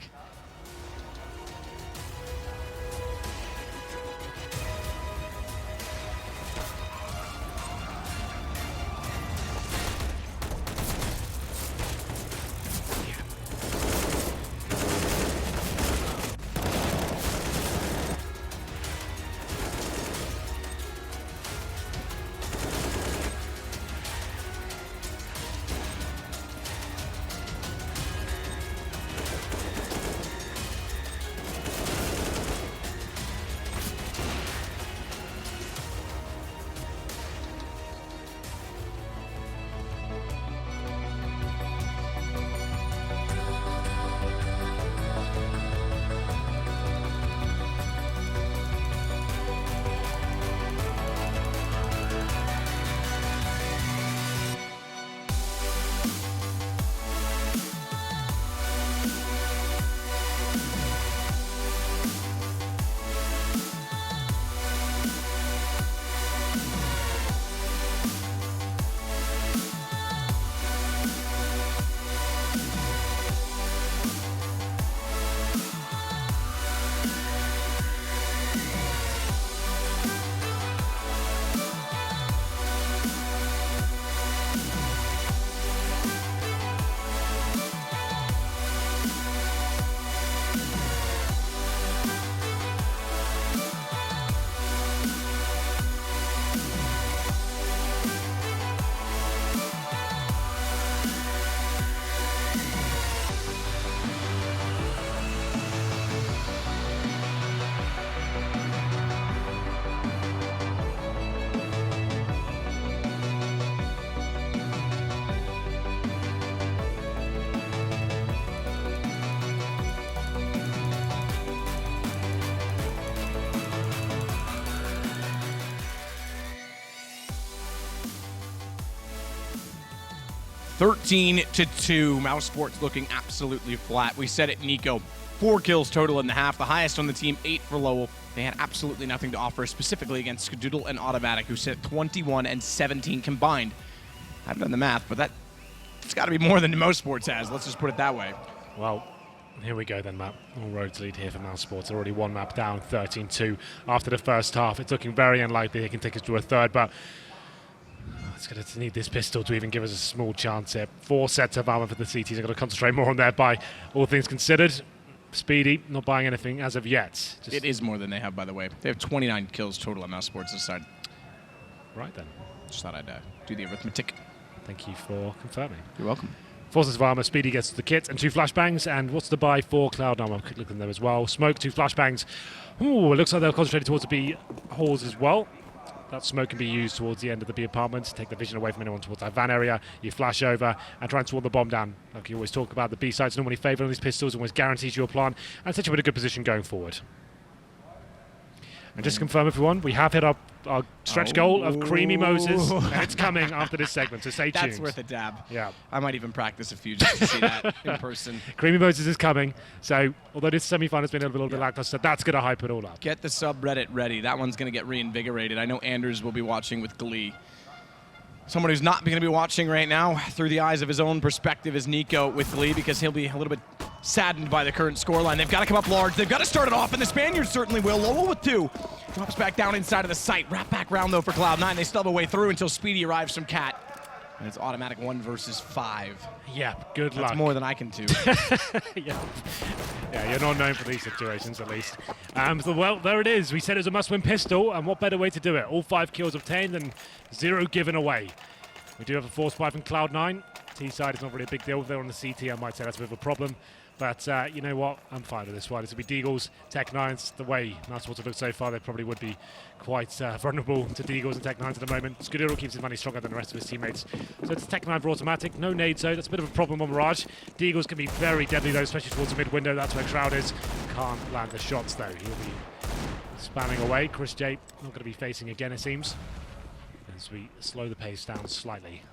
(13-2). Mousesports looking absolutely flat. We said it, Nico. 4 kills total in the half, the highest on the team, 8 for Lowell. They had absolutely nothing to offer, specifically against Skadoodle and Automatic, who sit 21 and 17 combined. I haven't done the math, but it's got to be more than Mousesports has. Let's just put it that way. Well, here we go then, Matt. All roads lead here for Mousesports. Already one map down, 13-2 after the first half. It's looking very unlikely they can take us to a third, but it's going to need this pistol to even give us a small chance here. 4 sets of armor for the CTs. I've got to concentrate more on that by all things considered. Speedy, not buying anything as of yet. It is more than they have, by the way. They have 29 kills total at Mousesports this side. Right then. Just thought I'd do the arithmetic. Thank you for confirming. You're welcome. 4 sets of armor, Speedy gets the kit and 2 flashbangs. And what's the buy for Cloud9? I'll quick look at them as well. Smoke, 2 flashbangs. Ooh, it looks like they're concentrated towards the B halls as well. That smoke can be used towards the end of the B apartments to take the vision away from anyone towards that van area. You flash over and try and swarm the bomb down. Like you always talk about, the B side's normally favoured on these pistols, always guarantees you a plan, and sets you in a good position going forward. And just to confirm, everyone, we have hit our stretch goal of Creamy Moses, and it's coming after this segment, so stay tuned. That's worth a dab. Yeah. I might even practice a few just to see that in person. Creamy Moses is coming, so although this semi-final has been a little bit lackluster, that's going to hype it all up. Get the subreddit ready. That one's going to get reinvigorated. I know Anders will be watching with glee. Someone who's not going to be watching right now through the eyes of his own perspective is Nico with glee, because he'll be a little bit saddened by the current scoreline. They've got to come up large. They've got to start it off, and the Spaniards certainly will. Lowell with 2. Drops back down inside of the site. Wrap back round, though, for Cloud9. They still have a way through until Speedy arrives from Cat. And it's automatic 1 versus 5. Yeah, good luck. That's more than I can do. Yeah, you're not known for these situations, at least. So, well, there it is. We said it was a must-win pistol, and what better way to do it? All 5 kills obtained and 0 given away. We do have a force buy from Cloud9. T side is not really a big deal. If they're on the CT, I might say that's a bit of a problem. But you know what? I'm fine with this one. This will be Deagles, Tech9s. The way Mousesports have looked so far, they probably would be quite vulnerable to Deagles and Tech9s at the moment. Skadoodle keeps his money stronger than the rest of his teammates. So it's Tech9 for automatic. No nades though. That's a bit of a problem on Mirage. Deagles can be very deadly though, especially towards the mid window. That's where Crowd is. Can't land the shots though. He'll be spamming away. Chris J not going to be facing again, it seems, as we slow the pace down slightly.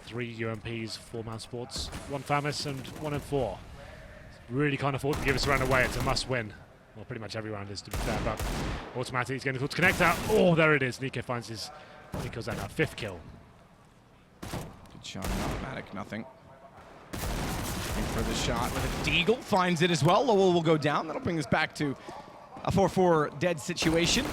3 UMPs, 4 Mousesports, 1 Famis and 1 M4. Really can't afford to give this round away. It's a must win. Well, pretty much every round is, to be fair, but automatic is getting towards connect out. Oh, there it is. Nico finds his, Nico's that now, 5th kill. Good shot, automatic, nothing. Looking for the shot with a Deagle, finds it as well. Lowell will go down. That'll bring us back to a 4-4 dead situation.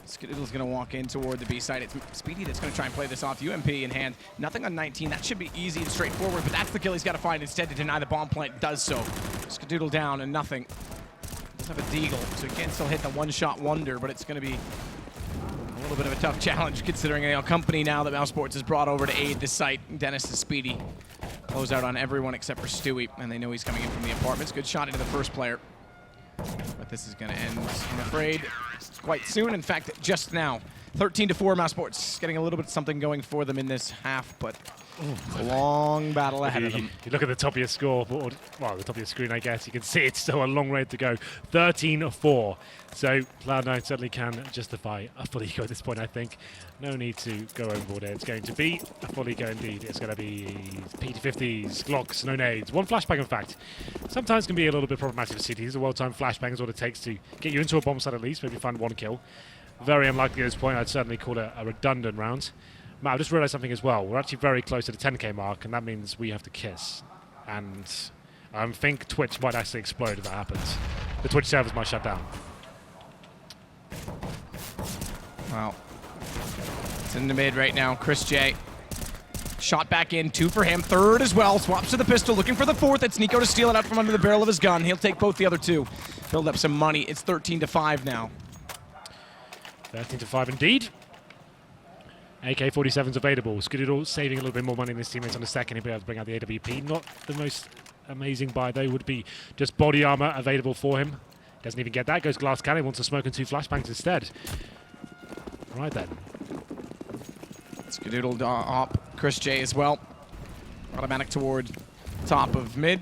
Skadoodle's going to walk in toward the B side. It's Speedy that's going to try and play this off. UMP in hand. Nothing on 19. That should be easy and straightforward, but that's the kill he's got to find instead to deny the bomb plant. Does so. Skadoodle down and nothing. Does have a Deagle, so he can still hit the one-shot wonder, but it's going to be a little bit of a tough challenge considering a company now that Mousesports has brought over to aid the site. Dennis is Speedy. Close out on everyone except for Stewie, and they know he's coming in from the apartments. Good shot into the first player. But this is going to end, I'm afraid, quite soon. In fact, just now. 13-4, Mousesports getting a little bit something going for them in this half, but a long battle ahead of them. You look at the top of your scoreboard, well, the top of your screen, I guess. You can see it's still a long way to go. 13-4. So Cloud9 certainly can justify a full eco at this point, I think. No need to go overboard here. It's going to be a full eco indeed. It's going to be PT50s, Glocks, no nades. 1 flashbang, in fact. Sometimes can be a little bit problematic for CTs. A well-timed flashbang is what it takes to get you into a bomb site at least, maybe find 1 kill. Very unlikely at this point. I'd certainly call it a redundant round. Matt, I just realized something as well. We're actually very close to the 10k mark, and that means we have to kiss. And I think Twitch might actually explode if that happens. The Twitch servers might shut down. Wow. It's in the mid right now. Chris J. Shot back in, 2 for him. 3rd as well. Swaps to the pistol, looking for the 4th. It's Nico to steal it out from under the barrel of his gun. He'll take both the other 2. Build up some money. It's 13-5 now. 13-5 indeed. AK-47's available. Skadoodle saving a little bit more money than his teammates on the second. He'll be able to bring out the AWP. Not the most amazing buy, though, would be just body armor available for him. Doesn't even get that. Goes glass cannon. Wants to smoke and 2 flashbangs instead. Right then. Skadoodle up. Chris J as well. Automatic toward top of mid.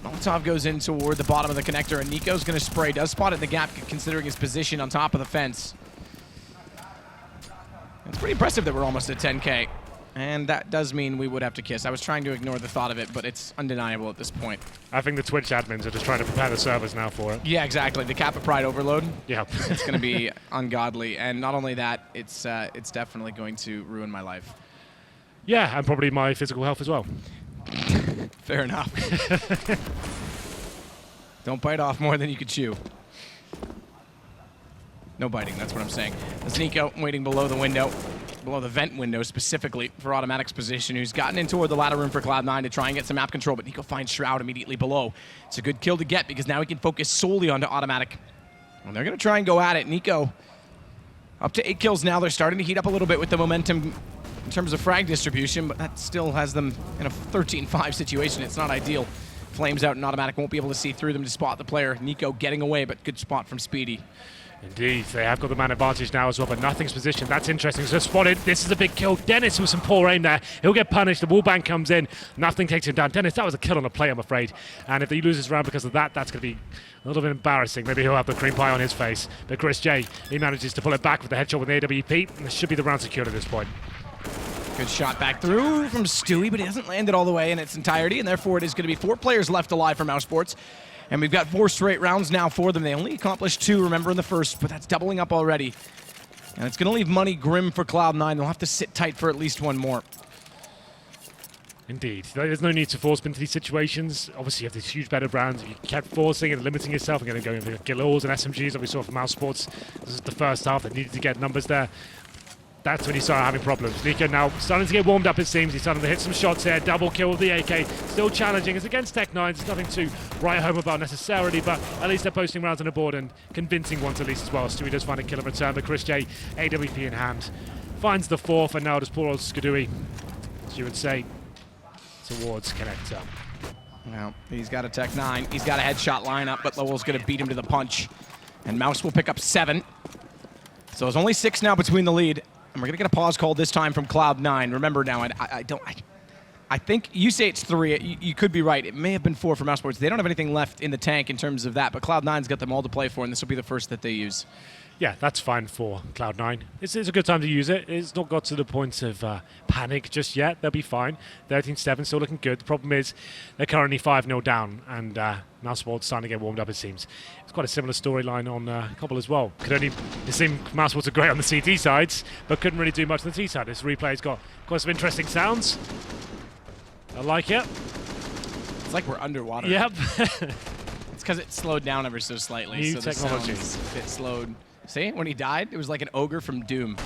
Molotov goes in toward the bottom of the connector, and Nico's going to spray. Does spot it in the gap, considering his position on top of the fence. It's pretty impressive that we're almost at 10k, and that does mean we would have to kiss. I was trying to ignore the thought of it, but it's undeniable at this point. I think the Twitch admins are just trying to prepare the servers now for it. Yeah, exactly. The Kappa Pride overload. Yeah. It's going to be ungodly, and not only that, it's definitely going to ruin my life. Yeah, and probably my physical health as well. Fair enough. Don't bite off more than you could chew. No biting, that's what I'm saying. There's Nico waiting below the window, below the vent window specifically for Automatic's position, who's gotten in toward the ladder room for Cloud9 to try and get some map control, but Nico finds Shroud immediately below. It's a good kill to get because now he can focus solely onto Automatic. And they're going to try and go at it. Nico up to 8 kills now. They're starting to heat up a little bit with the momentum in terms of frag distribution, but that still has them in a 13-5 situation. It's not ideal. Flames out and Automatic won't be able to see through them to spot the player. Nico getting away, but good spot from Speedy. Indeed, they have got the man advantage now as well, but nothing's positioned. That's interesting. So spotted. This is a big kill. Dennis with some poor aim there. He'll get punished. The wallbang comes in. Nothing takes him down. Dennis, that was a kill on a play, I'm afraid. And if he loses round because of that, that's going to be a little bit embarrassing. Maybe he'll have the cream pie on his face. But Chris J, he manages to pull it back with the headshot with the AWP. And this should be the round secured at this point. Good shot back through from Stewie, but he hasn't landed all the way in its entirety, and therefore it is going to be 4 players left alive for Mousesports. And we've got 4 straight rounds now for them. They only accomplished 2, remember, in the first, but that's doubling up already. And it's going to leave money grim for Cloud9. They'll have to sit tight for at least 1 more. Indeed. There's no need to force into these situations. Obviously, you have these huge better brands. If you kept forcing and limiting yourself, you're going to go into Gilors and SMGs that we saw from Mousesports. This is the first half. They needed to get numbers there. That's when he started having problems. Nico now starting to get warmed up, it seems. He's starting to hit some shots here. Double kill with the AK. Still challenging. It's against Tech9. It's nothing to write home about necessarily, but at least they're posting rounds on the board and convincing ones at least as well. Stewie does find a kill in return, but Chris J, AWP in hand, finds the 4th, and now does poor old Skadooey as you would say, towards Connector. Well, he's got a Tech 9. He's got a headshot lineup, but Lowell's going to beat him to the punch. And Mouse will pick up 7. So there's only 6 now between the lead. And we're going to get a pause call this time from Cloud9. Remember now, I think you say it's 3. You could be right. It may have been 4 for Mousesports. They don't have anything left in the tank in terms of that, but Cloud9's got them all to play for, and this will be the first that they use. Yeah, that's fine for Cloud9. It's a good time to use it. It's not got to the point of panic just yet. They'll be fine. 13-7, still looking good. The problem is they're currently 5-0 down, and Mousesports starting to get warmed up, it seems. It's quite a similar storyline on Cobble as well. It seemed Mousesports are great on the CT sides, but couldn't really do much on the T side. This replay's got quite some interesting sounds. I like it. It's like we're underwater. Yep. It's because it slowed down ever so slightly. New so technology. The sound's a bit slowed. See, when he died, it was like an ogre from Doom.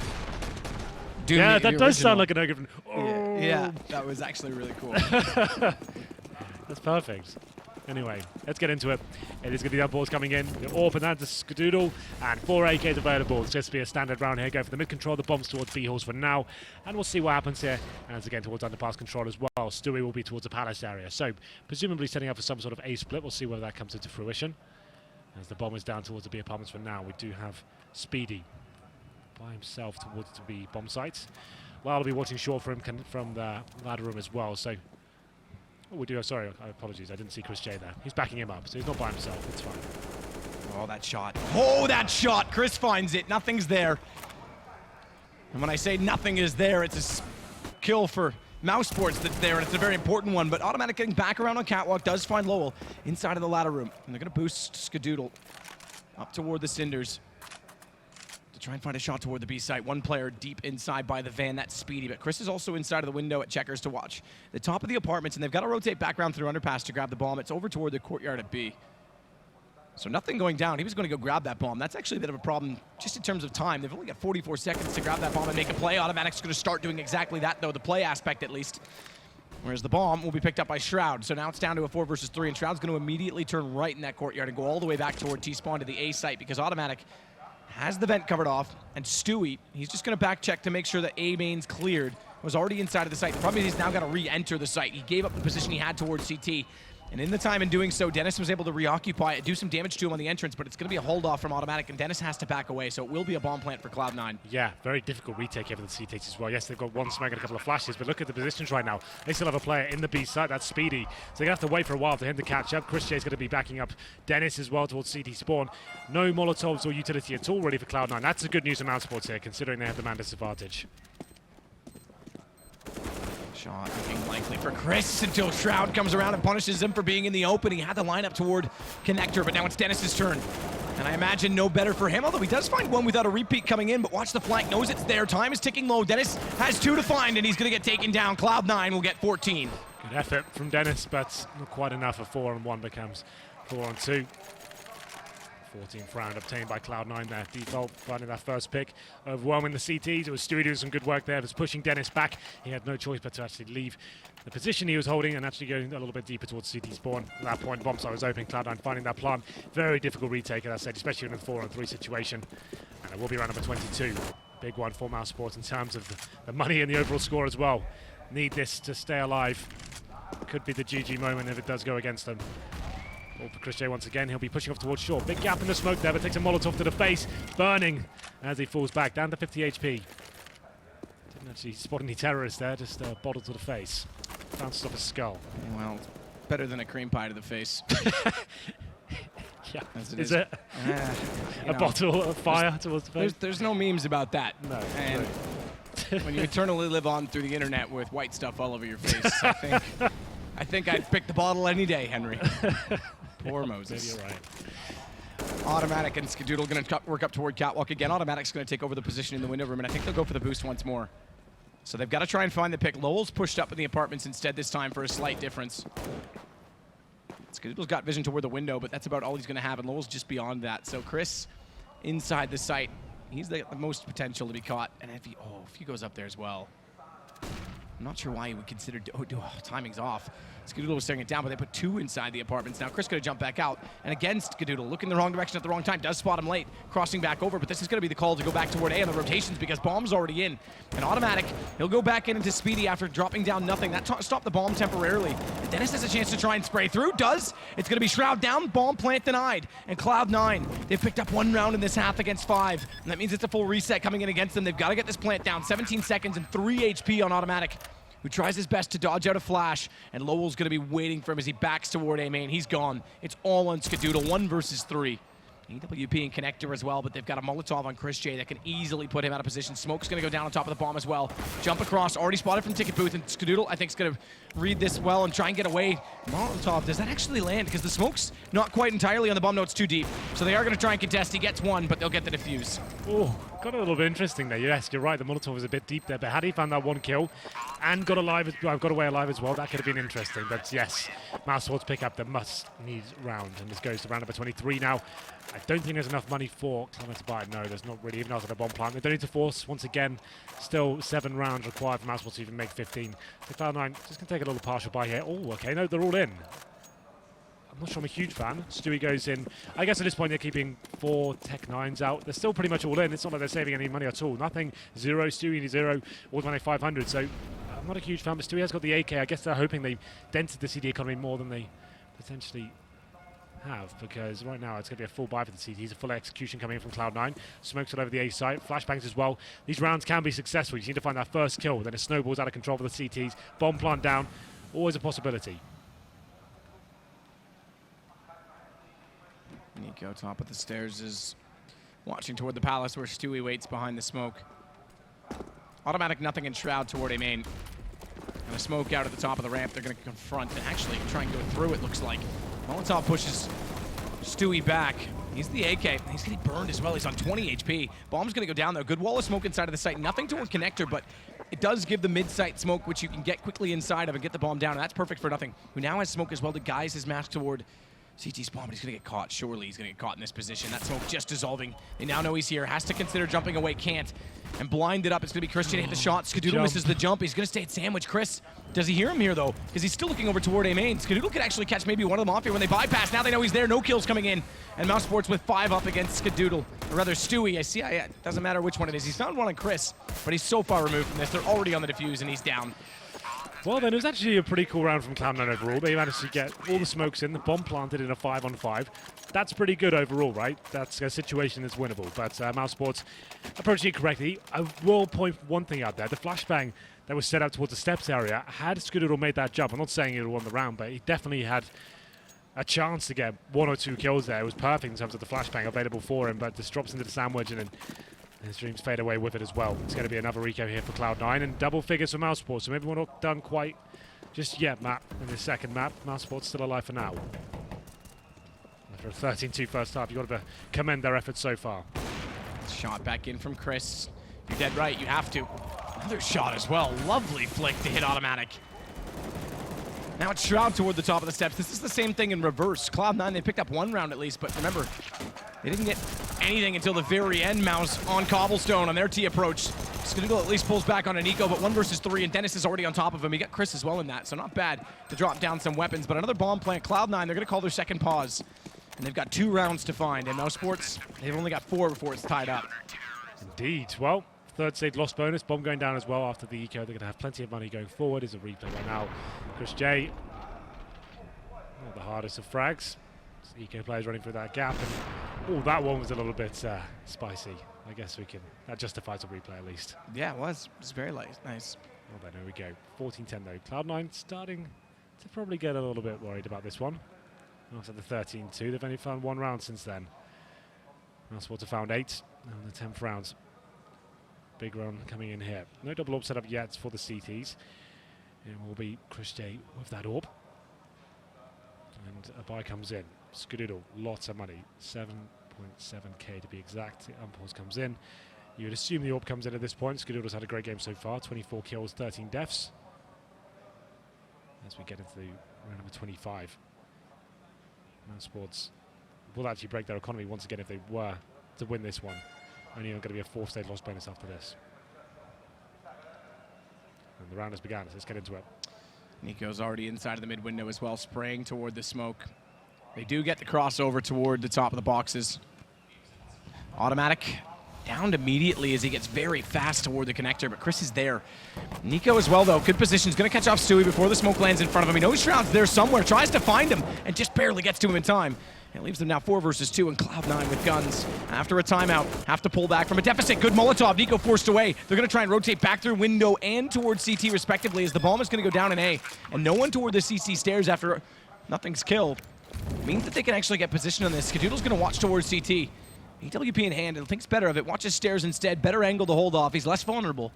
Doom, Yeah, the that does sound original. like an ogre from... Oh. Yeah, that was actually really cool. That's perfect. Anyway, let's get into it. It is going to be the balls coming in. The AWP and that's a Skadoodle, and 4 AKs available. It's just be a standard round here. Go for the mid control, the bombs towards B-halls for now, and we'll see what happens here. And it's again towards underpass control as well. Stewie will be towards the palace area. So, presumably setting up for some sort of A split. We'll see whether that comes into fruition. As the bomb is down towards the B apartments for now, we do have Speedy by himself towards the B bomb sites. Well, I'll be watching short for him from the ladder room as well. So, we do. Sorry, apologies. I didn't see Chris J there. He's backing him up, so he's not by himself. It's fine. Oh, that shot. Oh, that shot. Chris finds it. Nothing's there. And when I say nothing is there, it's a kill for Mousesports that's there, and it's a very important one. But Automatic getting back around on Catwalk does find Lowell inside of the ladder room. And they're going to boost Skadoodle up toward the Cinders to try and find a shot toward the B site. One player deep inside by the van, that's Speedy. But Chris is also inside of the window at Checkers to watch the top of the apartments, and they've got to rotate back around through underpass to grab the bomb. It's over toward the courtyard at B. So nothing going down. He was going to go grab that bomb. That's actually a bit of a problem just in terms of time. They've only got 44 seconds to grab that bomb and make a play. Automatic's going to start doing exactly that, though, the play aspect at least. Whereas the bomb will be picked up by Shroud. So now it's down to a 4 versus 3, and Shroud's going to immediately turn right in that courtyard and go all the way back toward T-spawn to the A site because Automatic has the vent covered off, and Stewie, he's just going to back check to make sure that A main's cleared. Was already inside of the site. The problem is he's now got to re-enter the site. He gave up the position he had towards CT. And in the time in doing so, Dennis was able to reoccupy it, do some damage to him on the entrance, but it's going to be a hold off from Automatic, and Dennis has to back away, so it will be a bomb plant for Cloud9. Yeah, very difficult retake here for the C takes as well. Yes, they've got one smack and a couple of flashes, but look at the positions right now. They still have a player in the B site, that's Speedy. So they're going to have to wait for a while for him to catch up. Chris J's going to be backing up Dennis as well towards CT spawn. No Molotovs or utility at all ready for Cloud9. That's the good news for Mousesports here, considering they have the man disadvantage. Shot looking likely for Chris until Shroud comes around and punishes him for being in the open. He had the lineup toward Connector, but now it's Dennis's turn. And I imagine no better for him, although he does find one without a repeat coming in, but watch the flank, knows it's there. Time is ticking low. Dennis has 2 to find, and he's going to get taken down. Cloud9 will get 14. Good effort from Dennis, but not quite enough. A 4-on-1 becomes 4-on-2. 14th round obtained by Cloud9 there. Default finding that first pick, overwhelming the CTs. It was Stewie doing some good work there. It was pushing Dennis back. He had no choice but to actually leave the position he was holding and actually going a little bit deeper towards CT spawn. At that point, bomb site was open. Cloud9 finding that plant. Very difficult retake, as I said, especially in a 4-on-3 situation. And it will be round number 22. Big one for Mousesports in terms of the money and the overall score as well. Need this to stay alive. Could be the GG moment if it does go against them. Ball for Chris J once again. He'll be pushing off towards shore. Big gap in the smoke there, but takes a Molotov to the face. Burning as he falls back, down to 50 HP. Didn't actually spot any terrorists there, just a bottle to the face. Bounced off his skull. Well, better than a cream pie to the face. Yeah, As it is it? A bottle of fire towards the face? There's no memes about that. No. And when you eternally live on through the internet with white stuff all over your face, I think I'd pick the bottle any day, Henry. Poor Moses. Maybe you're right. Automatic and Skadoodle going to work up toward Catwalk again. Automatic's going to take over the position in the window room, and I think they'll go for the boost once more. So they've got to try and find the pick. Lowell's pushed up in the apartments instead this time for a slight difference. Skadoodle's got vision toward the window, but that's about all he's going to have, and Lowell's just beyond that. So Chris inside the site. He's the most potential to be caught, and if he goes up there as well. I'm not sure why he would consider timing's off. Skadoodle was staring it down, but they put 2 inside the apartments. Now Chris gonna jump back out, and again Skadoodle looking the wrong direction at the wrong time. Does spot him late, crossing back over, but this is gonna be the call to go back toward A on the rotations because bomb's already in. And automatic, he'll go back into Speedy after dropping down nothing. That stopped the bomb temporarily. And Dennis has a chance to try and spray through. Does. It's gonna be Shroud down, bomb plant denied. And Cloud9, they've picked up 1 round in this half against 5. And that means it's a full reset coming in against them. They've gotta get this plant down. 17 seconds and 3 HP on automatic, who tries his best to dodge out a flash, and Lowell's gonna be waiting for him as he backs toward A main. He's gone. It's all on Skadoodle, 1 versus 3. EWP and Connector as well, but they've got a Molotov on Chris J that can easily put him out of position. Smoke's gonna go down on top of the bomb as well. Jump across, already spotted from Ticket Booth, and Skadoodle, I think, is gonna read this well and try and get away. Molotov, does that actually land? Because the smoke's not quite entirely on the bomb, no, it's too deep. So they are gonna try and contest. He gets 1, but they'll get the defuse. Oh, got a little bit interesting there. Yes, you're right, the Molotov was a bit deep there, but had he found that 1 kill and got away alive as well, that could have been interesting. But yes, Mousesports pick up the must-need round, and this goes to round number 23 now. I don't think there's enough money for Cloud9 to buy it. No, there's not really, even after the bomb plant. They don't need to force, once again, still 7 rounds required for Mousesports to even make 15. So Cloud9 just going to take a little partial buy here. Oh, okay, no, they're all in. I'm not sure I'm a huge fan. Stewie goes in. I guess at this point they're keeping 4 Tech 9s out. They're still pretty much all in. It's not like they're saving any money at all. Nothing, 0, Stewie 0, all the 500. So I'm not a huge fan, but Stewie has got the AK. I guess they're hoping they dented the CD economy more than they potentially have, because right now it's going to be a full buy for the CTs, a full execution coming in from Cloud9. Smokes all over the A site, flashbangs as well. These rounds can be successful. You just need to find that first kill, then it snowballs out of control for the CTs. Bomb plant down, always a possibility. Nico, top of the stairs, is watching toward the palace where Stewie waits behind the smoke. Automatic nothing in Shroud toward A main. And a smoke out at the top of the ramp. They're going to confront and actually try and go through, it looks like. Molotov pushes Stewie back. He's the AK. He's getting burned as well. He's on 20 HP. Bomb's going to go down, though. Good wall of smoke inside of the site. Nothing to a connector, but it does give the mid-site smoke, which you can get quickly inside of and get the bomb down, and that's perfect for nothing. Who now has smoke as well to guise his match toward CT spawn, but he's going to get caught. Surely he's going to get caught in this position. That smoke just dissolving. They now know he's here. Has to consider jumping away. Can't. And blinded up. It's going to be Christian to hit the shot. Skadoodle misses the jump. He's going to stay at sandwich. Chris, does he hear him here, though? Because he's still looking over toward A main. Skadoodle could actually catch maybe one of them off here when they bypass. Now they know he's there. No kills coming in. And Mousesports with 5 up against Skadoodle. Or rather, Stewie. I see. It doesn't matter which one it is. He's found one on Chris, but he's so far removed from this. They're already on the defuse, and he's down. Well, then, it was actually a pretty cool round from Cloud9 overall. They managed to get all the smokes in, the bomb planted in a 5-on-5. That's pretty good overall, right? That's a situation that's winnable. But Mousesports approaching it correctly. I will point one thing out there. The flashbang that was set up towards the steps area, had Skadoodle made that jump, I'm not saying he would have won the round, but he definitely had a chance to get 1 or 2 kills there. It was perfect in terms of the flashbang available for him, but just drops into the sandwich and then his dreams fade away with it as well. It's going to be another eco here for Cloud9 and double figures for Mousesports. So maybe we're not done quite just yet, Matt, in the second map. Mousesports still alive for now. After a 13-2 first half, you've got to commend their efforts so far. Shot back in from Chris. You're dead right, you have to. Another shot as well. Lovely flick to hit automatic. Now it's Shroud toward the top of the steps. This is the same thing in reverse. Cloud9, they picked up 1 round at least, but remember, they didn't get anything until the very end. Mouse on cobblestone on their T approach. Skadoodle at least pulls back on an eco, but 1 versus 3, and Dennis is already on top of him. He got Chris as well in that, so not bad to drop down some weapons, but another bomb plant. Cloud9, they're going to call their second pause, and they've got 2 rounds to find, and Mousesports, they've only got 4 before it's tied up. Indeed. Well, third stage lost bonus. Bomb going down as well after the eco. They're going to have plenty of money going forward. Is a replay right now. Chris J, not the hardest of frags. Eco players running through that gap. And, oh, that one was a little bit spicy. I guess we can. That justifies a replay at least. Yeah, it was. It was very light. Nice. Well, then, here we go. 14-10 though. Cloud9 starting to probably get a little bit worried about this one. After the 13-2, they've only found 1 round since then. Mousesports have found 8 on the 10th round. Big run coming in here. No double orb set up yet for the CTs. It will be Chris J with that orb. And a buy comes in. Skadoodle, lots of money. 7.7k to be exact. The unpause comes in. You would assume the orb comes in at this point. Skadoodle's had a great game so far. 24 kills, 13 deaths. As we get into the round number 25. Mousesports will actually break their economy once again if they were to win this one. Only going to be a 4th stage loss bonus after this. And And the round has begun, so let's get into it. Nico's already inside of the mid window as well, spraying toward the smoke. They do get the crossover toward the top of the boxes. Automatic downed immediately as he gets very fast toward the connector, but Chris is there. Nico as well, though. Good position. He's going to catch off Stewie before the smoke lands in front of him. He knows Shroud's there somewhere, tries to find him, and just barely gets to him in time. It leaves them now 4 versus 2, and Cloud9 with guns. After a timeout, have to pull back from a deficit. Good Molotov. Nico forced away. They're going to try and rotate back through window and towards CT respectively, as the bomb is going to go down in A. And no one toward the CC stairs after nothing's killed. Means that they can actually get position on this. Skadoodle's going to watch towards CT. EWP in hand, and thinks better of it. Watches stairs instead. Better angle to hold off. He's less vulnerable.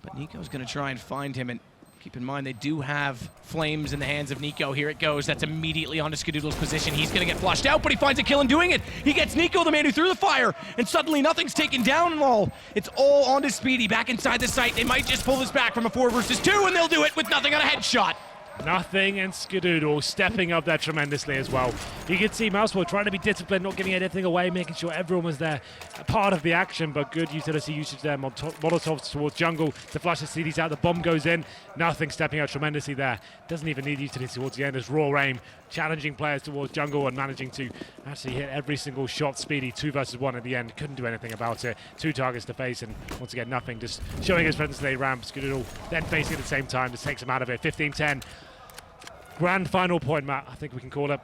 But Nico's going to try and find him, and keep in mind, they do have flames in the hands of Nico. Here it goes. That's immediately onto Skadoodle's position. He's going to get flushed out, but he finds a kill in doing it. He gets Nico, the man who threw the fire, and suddenly nothing's taken down and all. It's all onto Speedy back inside the site. They might just pull this back from a 4 versus 2, and they'll do it with nothing on a headshot. Nothing, and Skadoodle stepping up there tremendously as well. You can see Mousesports trying to be disciplined, not giving anything away, making sure everyone was there, a part of the action, but good utility usage there. Molotovs towards jungle to flush the CDs out. The bomb goes in. Nothing stepping out tremendously there. Doesn't even need utility towards the end as raw aim, challenging players towards jungle and managing to actually hit every single shot. Speedy 2 versus 1 at the end. Couldn't do anything about it. 2 targets to face, and once again, nothing. Just showing his presence in the ramp. Skadoodle then facing at the same time. Just takes him out of it. 15-10. Grand final point, Matt, I think we can call it,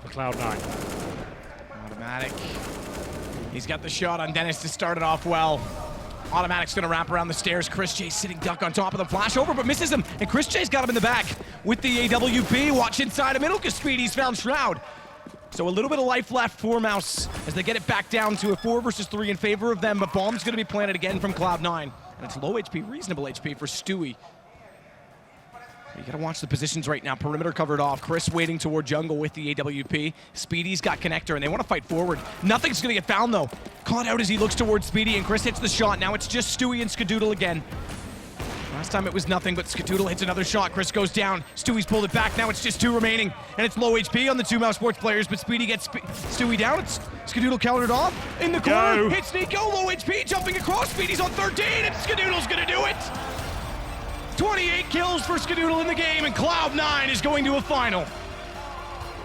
for Cloud9. Automatic. He's got the shot on Dennis to start it off well. Automatic's going to wrap around the stairs. Chris J sitting duck on top of the flash over, but misses him. And Chris J's got him in the back with the AWP. Watch inside the middle because Speedy's found Shroud. So a little bit of life left for Mouse as they get it back down to a 4 versus 3 in favor of them, but bomb's going to be planted again from Cloud9. And it's low HP, reasonable HP for Stewie. You gotta watch the positions right now. Perimeter covered off. Chris waiting toward jungle with the AWP. Speedy's got connector, and they want to fight forward. Nothing's gonna get found, though. Caught out as he looks towards Speedy, and Chris hits the shot. Now it's just Stewie and Skadoodle again. Last time it was nothing, but Skadoodle hits another shot. Chris goes down. Stewie's pulled it back. Now it's just 2 remaining, and it's low HP on the 2 Mousesports players, but Speedy gets Stewie down. It's Skadoodle countered off. In the corner, hits Nico. Low HP, jumping across. Speedy's on 13, and Skadoodle's gonna do it. 28 kills for Skadoodle in the game, and Cloud9 is going to a final.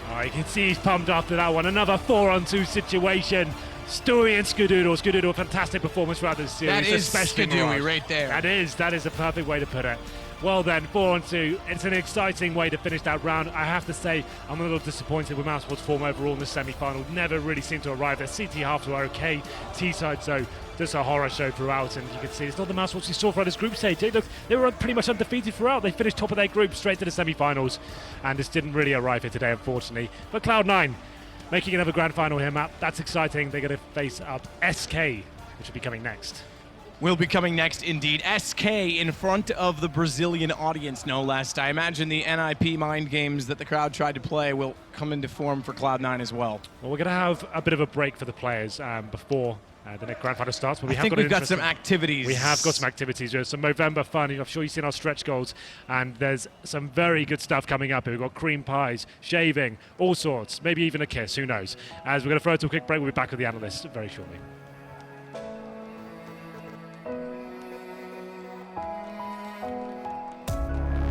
Oh, you can see he's pumped after that one. Another 4-on-2 situation. Stewie and Skadoodle. Skadoodle, fantastic performance throughout this series. That is Skadoodle right there. That is a perfect way to put it. Well then, 4-on-2. It's an exciting way to finish that round. I have to say, I'm a little disappointed with Mousesports' form overall in the semi-final. Never really seemed to arrive there. CT halves were okay. T-side, so just a horror show throughout, and you can see it's not the Mousesports we saw throughout this group stage. They were pretty much undefeated throughout. They finished top of their group straight to the semi-finals, and this didn't really arrive here today, unfortunately. But Cloud9 making another grand final here, Matt. That's exciting. They're going to face up SK, which will be coming next. Will be coming next, indeed. SK in front of the Brazilian audience, no less. I imagine the NIP mind games that the crowd tried to play will come into form for Cloud9 as well. Well, we're going to have a bit of a break for the players before the next grand final starts. But I think we've got some activities. We have got some activities. There's some Movember fun. I'm sure you've seen our stretch goals, and there's some very good stuff coming up. We've got cream pies, shaving, all sorts, maybe even a kiss, who knows. As we're going to throw it to a quick break, we'll be back with the analysts very shortly.